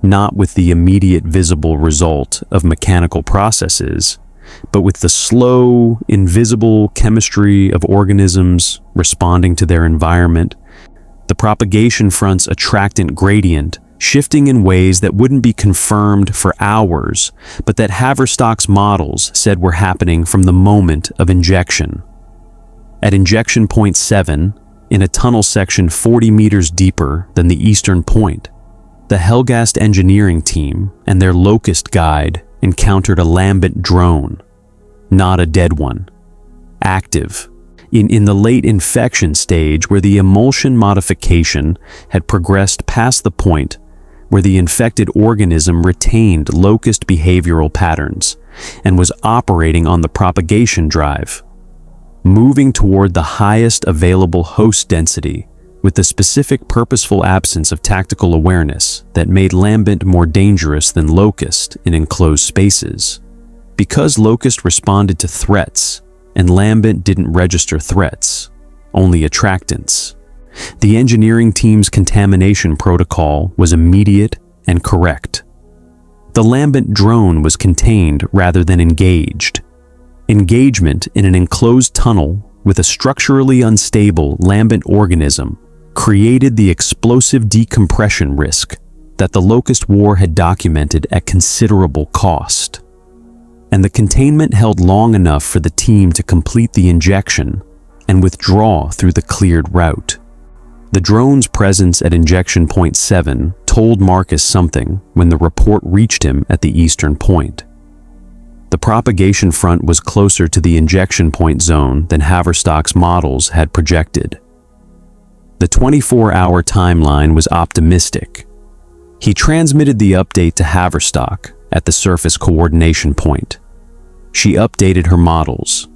not with the immediate visible result of mechanical processes, but with the slow, invisible chemistry of organisms responding to their environment, the propagation front's attractant gradient shifting in ways that wouldn't be confirmed for hours, but that Haverstock's models said were happening from the moment of injection. At injection point 7, in a tunnel section 40 meters deeper than the eastern point, the Helghast engineering team and their Locust Guide encountered a lambent drone, not a dead one, active, in the late infection stage where the emulsion modification had progressed past the point where the infected organism retained locust behavioral patterns and was operating on the propagation drive, moving toward the highest available host density with the specific purposeful absence of tactical awareness that made Lambent more dangerous than Locust in enclosed spaces. Because Locust responded to threats and Lambent didn't register threats, only attractants, the engineering team's contamination protocol was immediate and correct. The Lambent drone was contained rather than engaged. Engagement in an enclosed tunnel with a structurally unstable Lambent organism created the explosive decompression risk that the Locust War had documented at considerable cost. And the containment held long enough for the team to complete the injection and withdraw through the cleared route. The drone's presence at injection point 7 told Marcus something when the report reached him at the eastern point. The propagation front was closer to the injection point zone than Haverstock's models had projected. The 24-hour timeline was optimistic. He transmitted the update to Haverstock at the surface coordination point. She updated her models.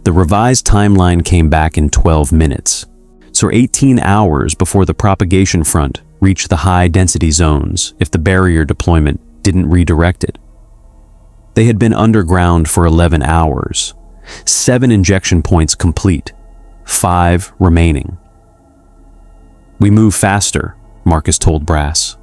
The revised timeline came back in 12 minutes, so 18 hours before the propagation front reached the high-density zones if the barrier deployment didn't redirect it. They had been underground for 11 hours, 7 injection points complete, 5 remaining. "We move faster," Marcus told Brass.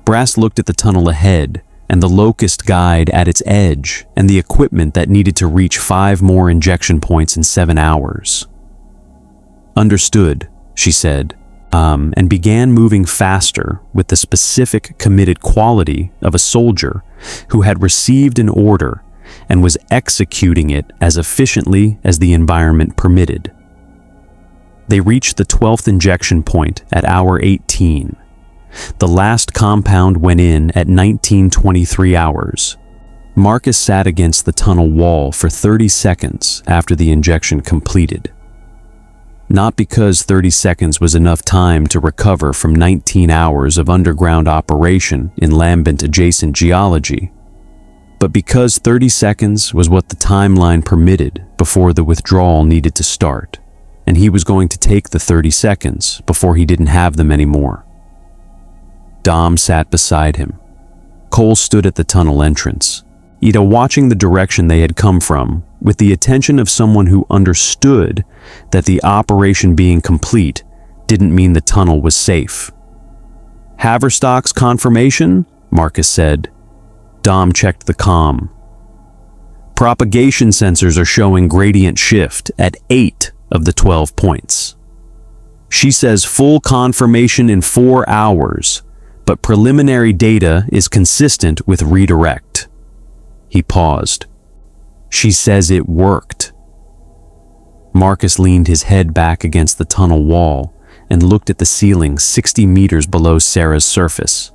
Brass looked at the tunnel ahead and the Locust Guide at its edge and the equipment that needed to reach 5 more injection points in 7 hours. "Understood," she said, and began moving faster with the specific committed quality of a soldier who had received an order and was executing it as efficiently as the environment permitted. They reached the 12th injection point at hour 18, The last compound went in at 19:23 hours. Marcus sat against the tunnel wall for 30 seconds after the injection completed. Not because 30 seconds was enough time to recover from 19 hours of underground operation in lambent-adjacent geology, but because 30 seconds was what the timeline permitted before the withdrawal needed to start, and he was going to take the 30 seconds before he didn't have them anymore. Dom sat beside him. Cole stood at the tunnel entrance, Ida watching the direction they had come from, with the attention of someone who understood that the operation being complete didn't mean the tunnel was safe. "Haverstock's confirmation?" Marcus said. Dom checked the comm. "Propagation sensors are showing gradient shift at 8 of the 12 points. She says full confirmation in 4 hours, but preliminary data is consistent with redirect." He paused. "She says it worked." Marcus leaned his head back against the tunnel wall and looked at the ceiling 60 meters below Sera's surface,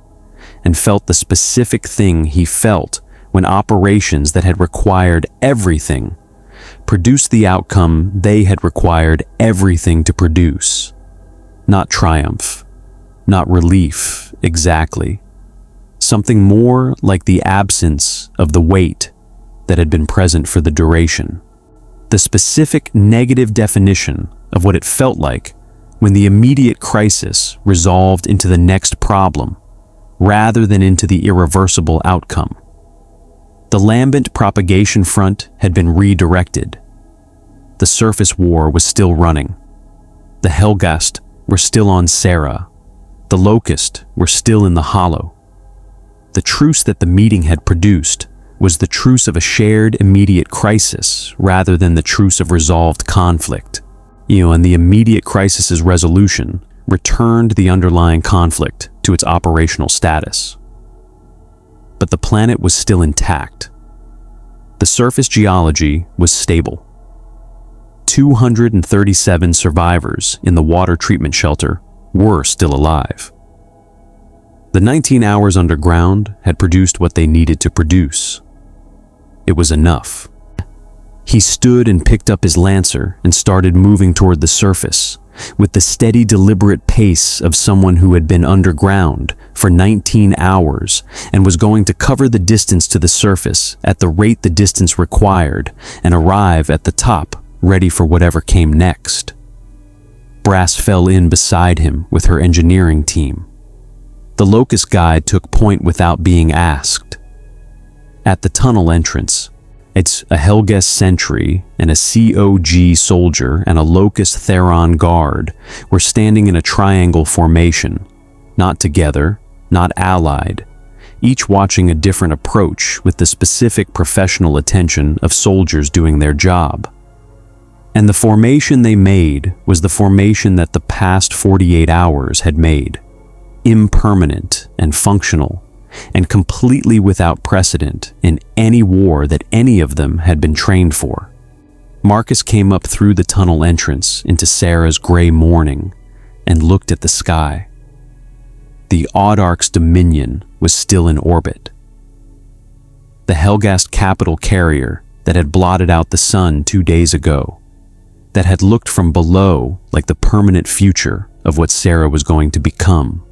and felt the specific thing he felt when operations that had required everything produced the outcome they had required everything to produce. Not triumph, not relief exactly. Something more like the absence of the weight that had been present for the duration. The specific negative definition of what it felt like when the immediate crisis resolved into the next problem, rather than into the irreversible outcome. The lambent propagation front had been redirected. The surface war was still running. The Helghast were still on Sera. The Locust were still in the Hollow. The truce that the meeting had produced was the truce of a shared immediate crisis rather than the truce of resolved conflict. And the immediate crisis's resolution returned the underlying conflict to its operational status. But the planet was still intact. The surface geology was stable. 237 survivors in the water treatment shelter were still alive. The 19 hours underground had produced what they needed to produce. It was enough. He stood and picked up his lancer and started moving toward the surface, with the steady, deliberate pace of someone who had been underground for 19 hours and was going to cover the distance to the surface at the rate the distance required and arrive at the top, ready for whatever came next. Brass fell in beside him with her engineering team. The Locust guide took point without being asked. At the tunnel entrance, it's a Helghast sentry and a COG soldier and a Locust Theron guard were standing in a triangle formation, not together, not allied, each watching a different approach with the specific professional attention of soldiers doing their job. And the formation they made was the formation that the past 48 hours had made, impermanent and functional, and completely without precedent in any war that any of them had been trained for. Marcus came up through the tunnel entrance into Sera's gray morning and looked at the sky. The Audarch's dominion was still in orbit. The Helghast capital carrier that had blotted out the sun 2 days ago, that had looked from below like the permanent future of what Sera was going to become.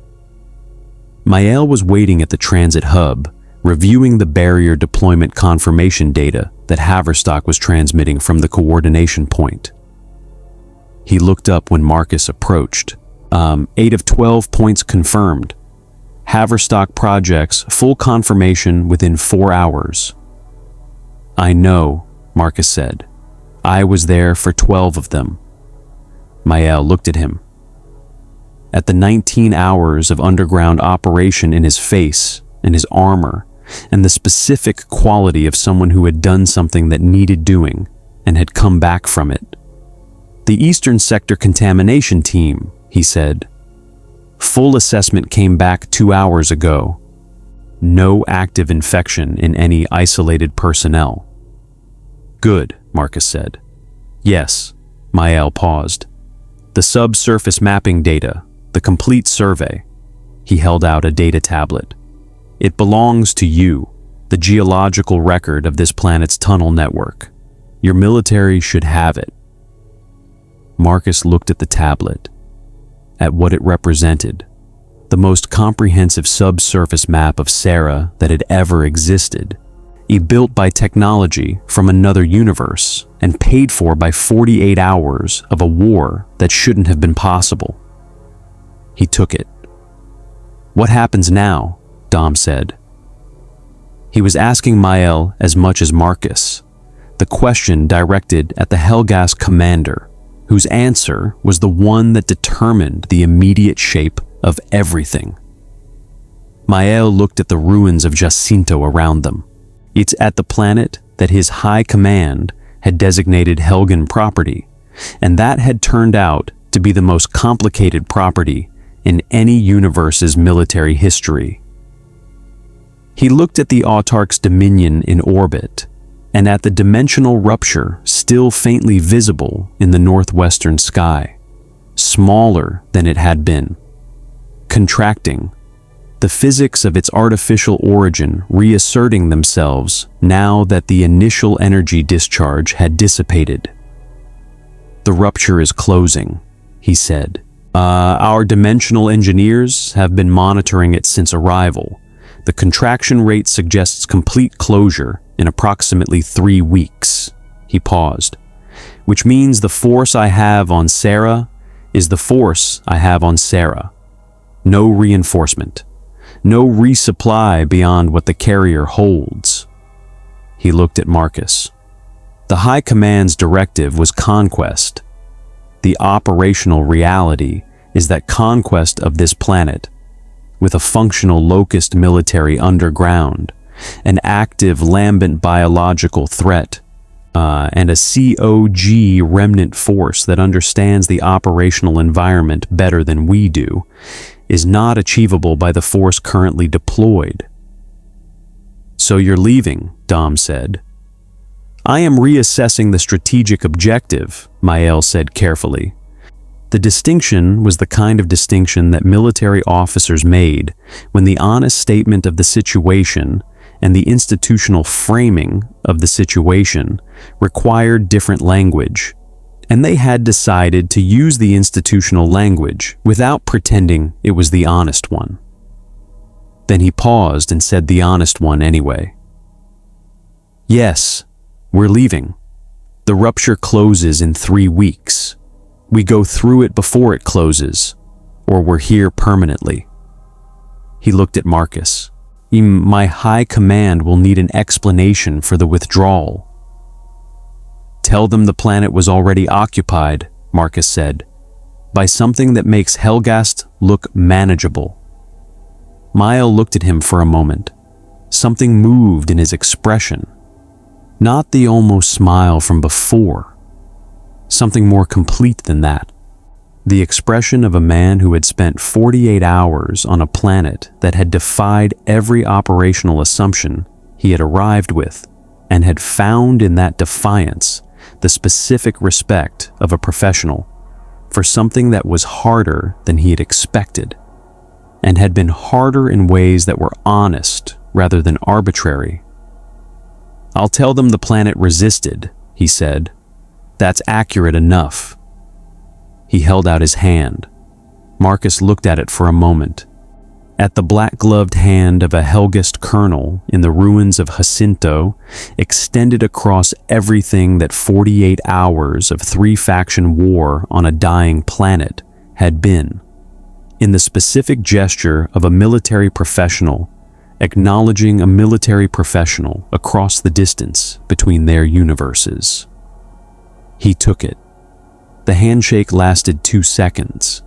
Mael was waiting at the transit hub, reviewing the barrier deployment confirmation data that Haverstock was transmitting from the coordination point. He looked up when Marcus approached. 8 of 12 points confirmed. Haverstock projects full confirmation within 4 hours. "I know," Marcus said. "I was there for 12 of them." Mael looked at him. At the 19 hours of underground operation in his face and his armor, and the specific quality of someone who had done something that needed doing and had come back from it. "The Eastern Sector Contamination Team," he said. "Full assessment came back 2 hours ago. No active infection in any isolated personnel." "Good," Marcus said. "Yes," Mael paused. "The subsurface mapping data, the complete survey." He held out a data tablet. It belongs to you, the geological record of this planet's tunnel network. Your military should have it. Marcus looked at the tablet, at what it represented, the most comprehensive subsurface map of Sera that had ever existed, built by technology from another universe and paid for by 48 hours of a war that shouldn't have been possible. He took it. "What happens now?" Dom said. He was asking Mael as much as Marcus, the question directed at the Helghast commander, whose answer was the one that determined the immediate shape of everything. Mael looked at the ruins of Jacinto around them. It's at the planet that his high command had designated Helgan property, and that had turned out to be the most complicated property in any universe's military history. He looked at the Autarch's dominion in orbit, and at the dimensional rupture still faintly visible in the northwestern sky, smaller than it had been, contracting, the physics of its artificial origin reasserting themselves now that the initial energy discharge had dissipated. "The rupture is closing," he said. Our dimensional engineers have been monitoring it since arrival. The contraction rate suggests complete closure in approximately 3 weeks." He paused. "Which means the force I have on Sera is the force I have on Sera. No reinforcement. No resupply beyond what the carrier holds." He looked at Marcus. The High Command's directive was conquest. The operational reality is that conquest of this planet, with a functional Locust military underground, an active lambent biological threat, and a COG remnant force that understands the operational environment better than we do, is not achievable by the force currently deployed. "So you're leaving," Dom said. "I am reassessing the strategic objective," Mael said carefully. The distinction was the kind of distinction that military officers made when the honest statement of the situation and the institutional framing of the situation required different language, and they had decided to use the institutional language without pretending it was the honest one. Then he paused and said the honest one anyway. "Yes, we're leaving. The rupture closes in 3 weeks. We go through it before it closes, or we're here permanently." He looked at Marcus. "My high command will need an explanation for the withdrawal." "Tell them the planet was already occupied," Marcus said, "by something that makes Helghast look manageable." Mael looked at him for a moment. Something moved in his expression. Not the almost smile from before. Something more complete than that. The expression of a man who had spent 48 hours on a planet that had defied every operational assumption he had arrived with, and had found in that defiance the specific respect of a professional for something that was harder than he had expected, and had been harder in ways that were honest rather than arbitrary. "I'll tell them the planet resisted," he said. "That's accurate enough." He held out his hand. Marcus looked at it for a moment. At the black-gloved hand of a Helghast colonel in the ruins of Jacinto, extended across everything that 48 hours of 3-faction war on a dying planet had been. In the specific gesture of a military professional, acknowledging a military professional across the distance between their universes. He took it. The handshake lasted 2 seconds.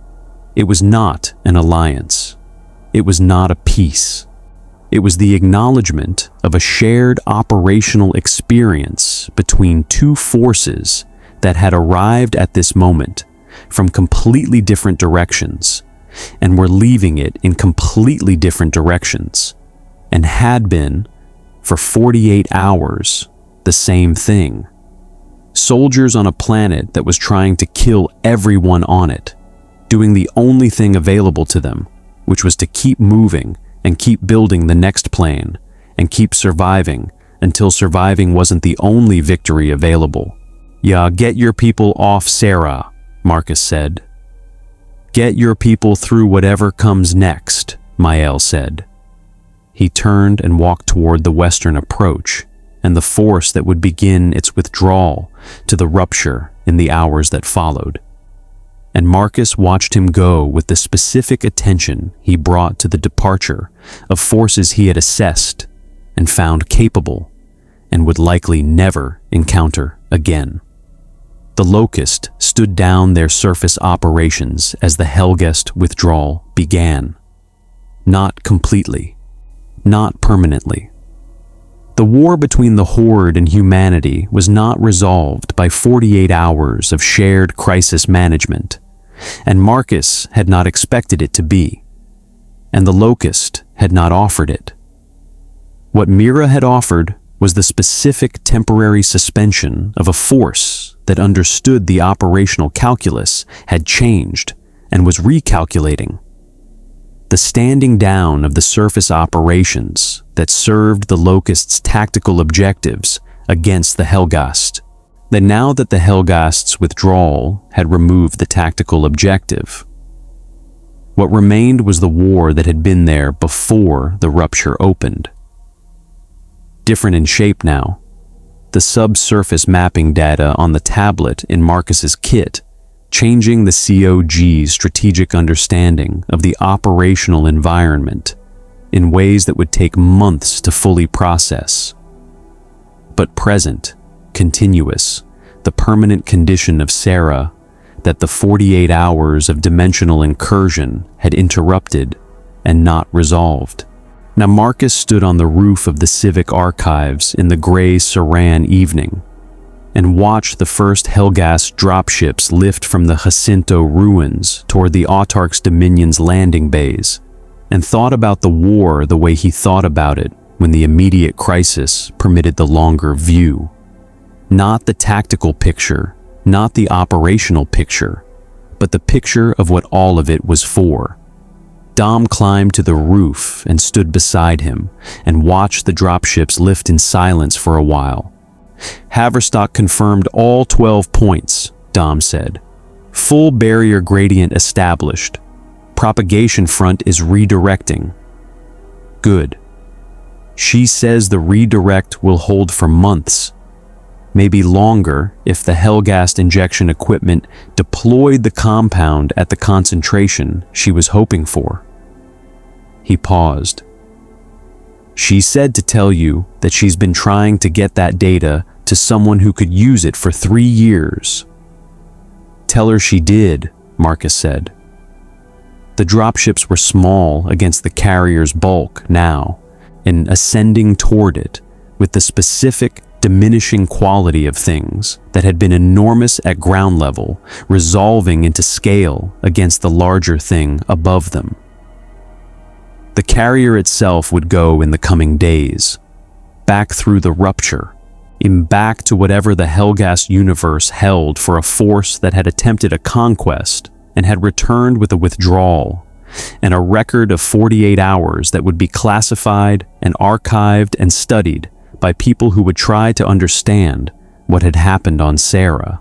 It was not an alliance. It was not a peace. It was the acknowledgement of a shared operational experience between 2 forces that had arrived at this moment from completely different directions, and were leaving it in completely different directions, and had been, for 48 hours, the same thing. Soldiers on a planet that was trying to kill everyone on it, doing the only thing available to them, which was to keep moving and keep building the next plane and keep surviving until surviving wasn't the only victory available. "Yeah, get your people off Sera," Marcus said. "Get your people through whatever comes next," Mael said. He turned and walked toward the western approach and the force that would begin its withdrawal to the rupture in the hours that followed. And Marcus watched him go with the specific attention he brought to the departure of forces he had assessed and found capable and would likely never encounter again. The Locust stood down their surface operations as the Helghast withdrawal began. Not completely, not permanently. The war between the Horde and humanity was not resolved by 48 hours of shared crisis management, and Marcus had not expected it to be, and the Locust had not offered it. What Mira had offered was the specific temporary suspension of a force that understood the operational calculus had changed and was recalculating. The standing down of the surface operations that served the Locust's tactical objectives against the Helghast. Then now that the Helghast's withdrawal had removed the tactical objective, what remained was the war that had been there before the rupture opened. Different in shape now, the subsurface mapping data on the tablet in Marcus's kit, changing the COG's strategic understanding of the operational environment in ways that would take months to fully process. But present, continuous, the permanent condition of Sera that the 48 hours of dimensional incursion had interrupted and not resolved. Now Marcus stood on the roof of the Civic Archives in the gray Seran evening and watched the first Helghast dropships lift from the Jacinto ruins toward the Autarch's Dominion's landing bays, and thought about the war the way he thought about it when the immediate crisis permitted the longer view. Not the tactical picture, not the operational picture, but the picture of what all of it was for. Dom climbed to the roof and stood beside him and watched the dropships lift in silence for a while. "Haverstock confirmed all 12 points, Dom said. "Full barrier gradient established. Propagation front is redirecting." "Good. She says the redirect will hold for months, maybe longer if the Helghast injection equipment deployed the compound at the concentration she was hoping for." He paused. "She said to tell you that she's been trying to get that data to someone who could use it for 3 years." "Tell her she did," Marcus said. The dropships were small against the carrier's bulk now, and ascending toward it with the specific diminishing quality of things that had been enormous at ground level, resolving into scale against the larger thing above them. The carrier itself would go in the coming days, back through the rupture, back to whatever the Helghast universe held for a force that had attempted a conquest and had returned with a withdrawal, and a record of 48 hours that would be classified and archived and studied by people who would try to understand what had happened on Sera,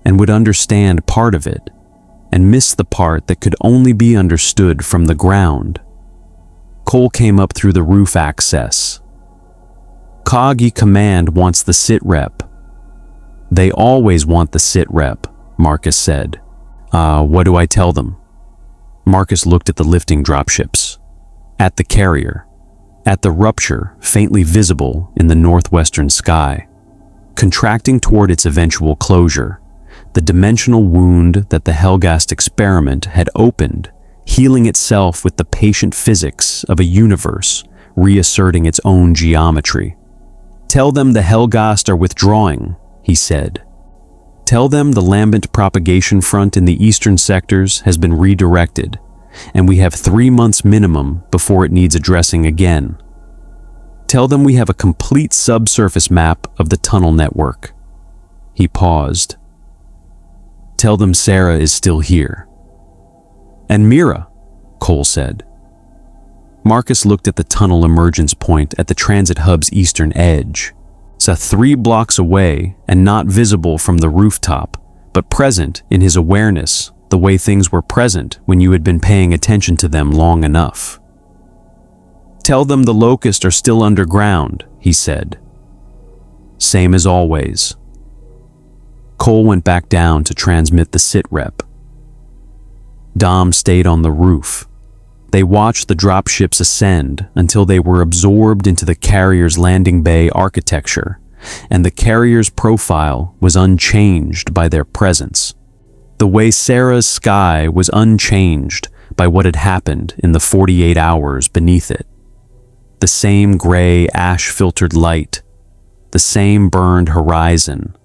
and would understand part of it, and miss the part that could only be understood from the ground. Cole came up through the roof access. "Coggy Command wants the sitrep." "They always want the sitrep," Marcus said. What do I tell them?" Marcus looked at the lifting dropships, at the carrier, at the rupture faintly visible in the northwestern sky, contracting toward its eventual closure, the dimensional wound that the Helghast experiment had opened, healing itself with the patient physics of a universe reasserting its own geometry. "Tell them the Helghast are withdrawing," he said. "Tell them the lambent propagation front in the eastern sectors has been redirected, and we have 3 months minimum before it needs addressing again. Tell them we have a complete subsurface map of the tunnel network." He paused. "Tell them Sera is still here." "And Mira," Cole said. Marcus looked at the tunnel emergence point at the transit hub's eastern edge. Saw 3 blocks away and not visible from the rooftop, but present in his awareness, the way things were present when you had been paying attention to them long enough. "Tell them the Locust are still underground," he said. "Same as always." Cole went back down to transmit the sitrep. Dom stayed on the roof. They watched the dropships ascend until they were absorbed into the carrier's landing bay architecture, and the carrier's profile was unchanged by their presence. The way Sera's sky was unchanged by what had happened in the 48 hours beneath it. The same gray, ash-filtered light, the same burned horizon,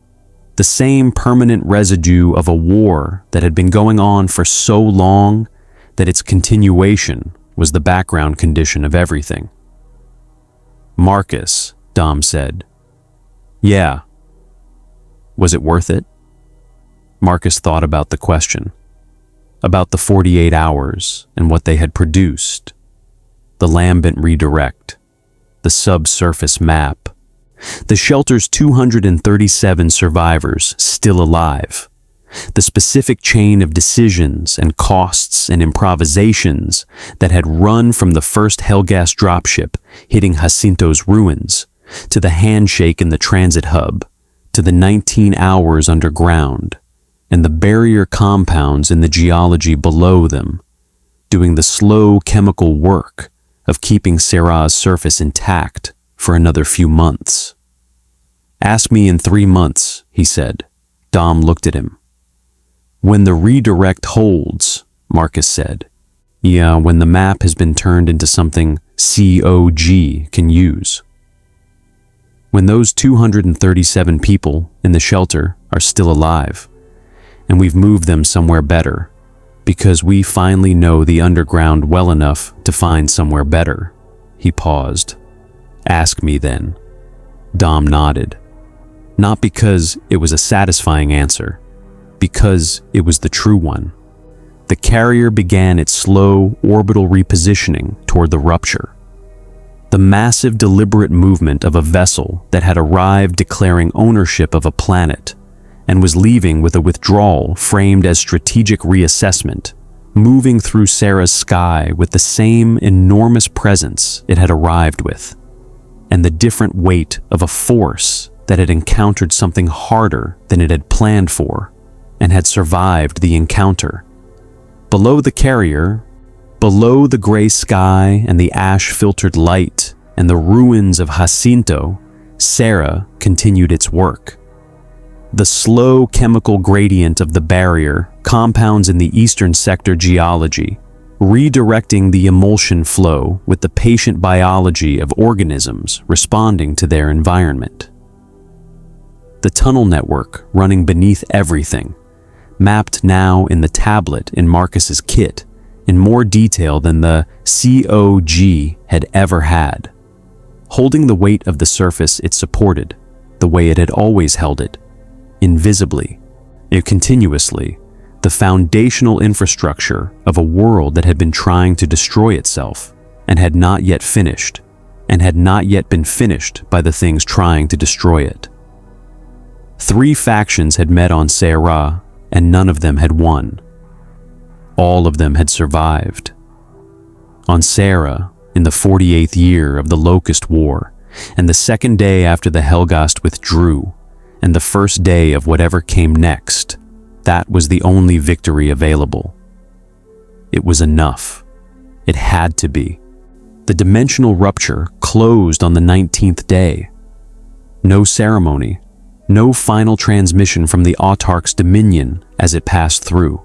the same permanent residue of a war that had been going on for so long that its continuation was the background condition of everything. "Marcus," Dom said. "Yeah." Was it worth it? Marcus thought about the question, about the 48 hours and what they had produced. The lambent redirect, the subsurface map, the shelter's 237 survivors still alive, the specific chain of decisions and costs and improvisations that had run from the first Helghast dropship hitting Jacinto's ruins, to the handshake in the transit hub, to the 19 hours underground, and the barrier compounds in the geology below them, doing the slow chemical work of keeping Sera's surface intact for another few months. "Ask me in 3 months," he said. Dom looked at him. "When the redirect holds," Marcus said. "Yeah, when the map has been turned into something COG can use. When those 237 people in the shelter are still alive, and we've moved them somewhere better, because we finally know the underground well enough to find somewhere better." He paused. "Ask me then." Dom nodded. Not because it was a satisfying answer, because it was the true one. The carrier began its slow orbital repositioning toward the rupture. The massive deliberate movement of a vessel that had arrived declaring ownership of a planet and was leaving with a withdrawal framed as strategic reassessment, moving through Sera's sky with the same enormous presence it had arrived with, and the different weight of a force that had encountered something harder than it had planned for and had survived the encounter. Below the carrier, below the gray sky and the ash-filtered light and the ruins of Jacinto, Sera continued its work. The slow chemical gradient of the barrier compounds in the eastern sector geology, redirecting the emulsion flow with the patient biology of organisms responding to their environment. The tunnel network running beneath everything, mapped now in the tablet in Marcus's kit in more detail than the COG had ever had, holding the weight of the surface it supported, the way it had always held it, invisibly, yet continuously, the foundational infrastructure of a world that had been trying to destroy itself and had not yet finished, and had not yet been finished by the things trying to destroy it. 3 factions had met on Sera, and none of them had won. All of them had survived. On Sera, in the 48th year of the Locust War, and the second day after the Helghast withdrew, and the first day of whatever came next, that was the only victory available. It was enough. It had to be. The dimensional rupture closed on the 19th day. No ceremony, no final transmission from the Autarch's dominion as it passed through.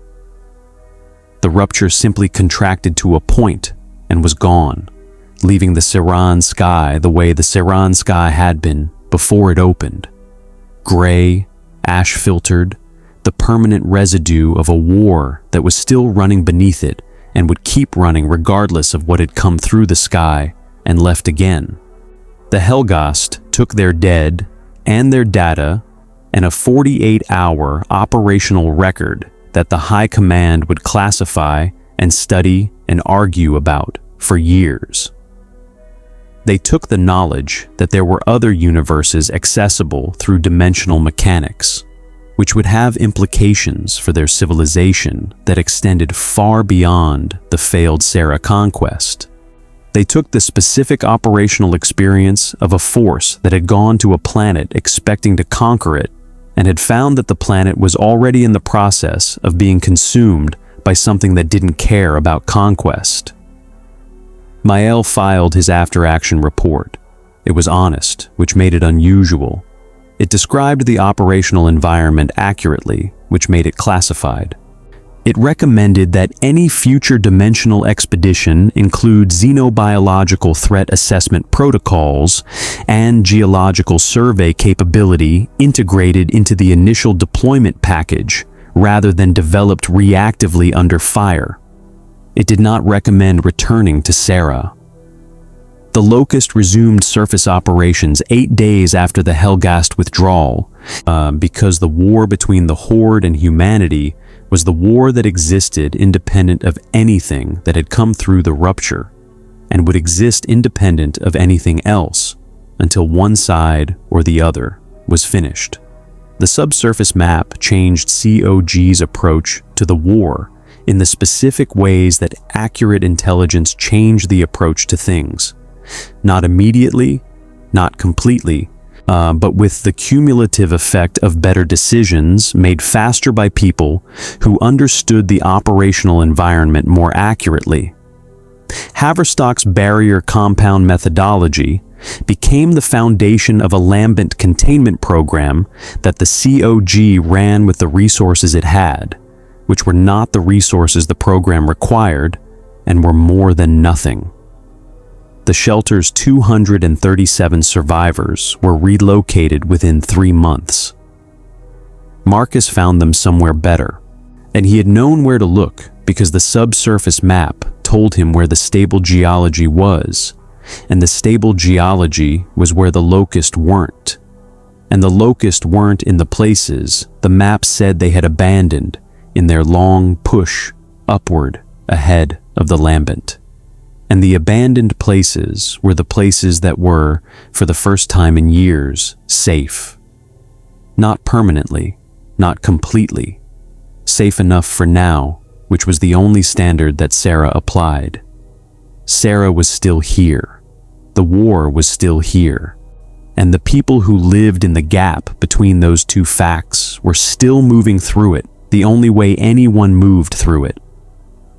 The rupture simply contracted to a point and was gone, leaving the Seran sky the way the Seran sky had been before it opened. Gray, ash-filtered, the permanent residue of a war that was still running beneath it and would keep running regardless of what had come through the sky and left again. The Helghast took their dead and their data and a 48-hour operational record that the High Command would classify and study and argue about for years. They took the knowledge that there were other universes accessible through dimensional mechanics, which would have implications for their civilization that extended far beyond the failed Sera conquest. They took the specific operational experience of a force that had gone to a planet expecting to conquer it and had found that the planet was already in the process of being consumed by something that didn't care about conquest. Mael filed his after-action report. It was honest, which made it unusual. It described the operational environment accurately, which made it classified. It recommended that any future dimensional expedition include xenobiological threat assessment protocols and geological survey capability integrated into the initial deployment package rather than developed reactively under fire. It did not recommend returning to Sera. The Locust resumed surface operations 8 days after the Helghast withdrawal, because the war between the Horde and humanity was the war that existed independent of anything that had come through the rupture, and would exist independent of anything else until one side or the other was finished. The subsurface map changed COG's approach to the war in the specific ways that accurate intelligence changed the approach to things. Not immediately, not completely, but with the cumulative effect of better decisions made faster by people who understood the operational environment more accurately. Haverstock's barrier compound methodology became the foundation of a lambent containment program that the COG ran with the resources it had, which were not the resources the program required and were more than nothing. The shelter's 237 survivors were relocated within 3 months. Marcus found them somewhere better, and he had known where to look because the subsurface map told him where the stable geology was, and the stable geology was where the Locust weren't. And the Locust weren't in the places the map said they had abandoned in their long push upward ahead of the lambent. And the abandoned places were the places that were, for the first time in years, safe. Not permanently, not completely. Safe enough for now, which was the only standard that Sera applied. Sera was still here. The war was still here. And the people who lived in the gap between those two facts were still moving through it the only way anyone moved through it.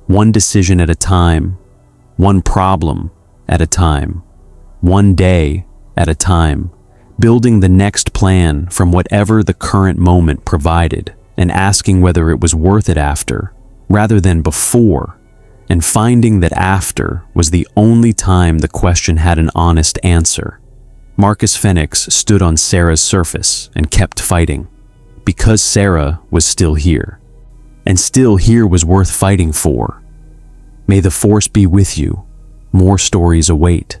One decision at a time, one problem at a time, one day at a time, building the next plan from whatever the current moment provided, and asking whether it was worth it after, rather than before, and finding that after was the only time the question had an honest answer. Marcus Fenix stood on Sera's surface and kept fighting, because Sera was still here, and still here was worth fighting for. May the Force be with you. More stories await.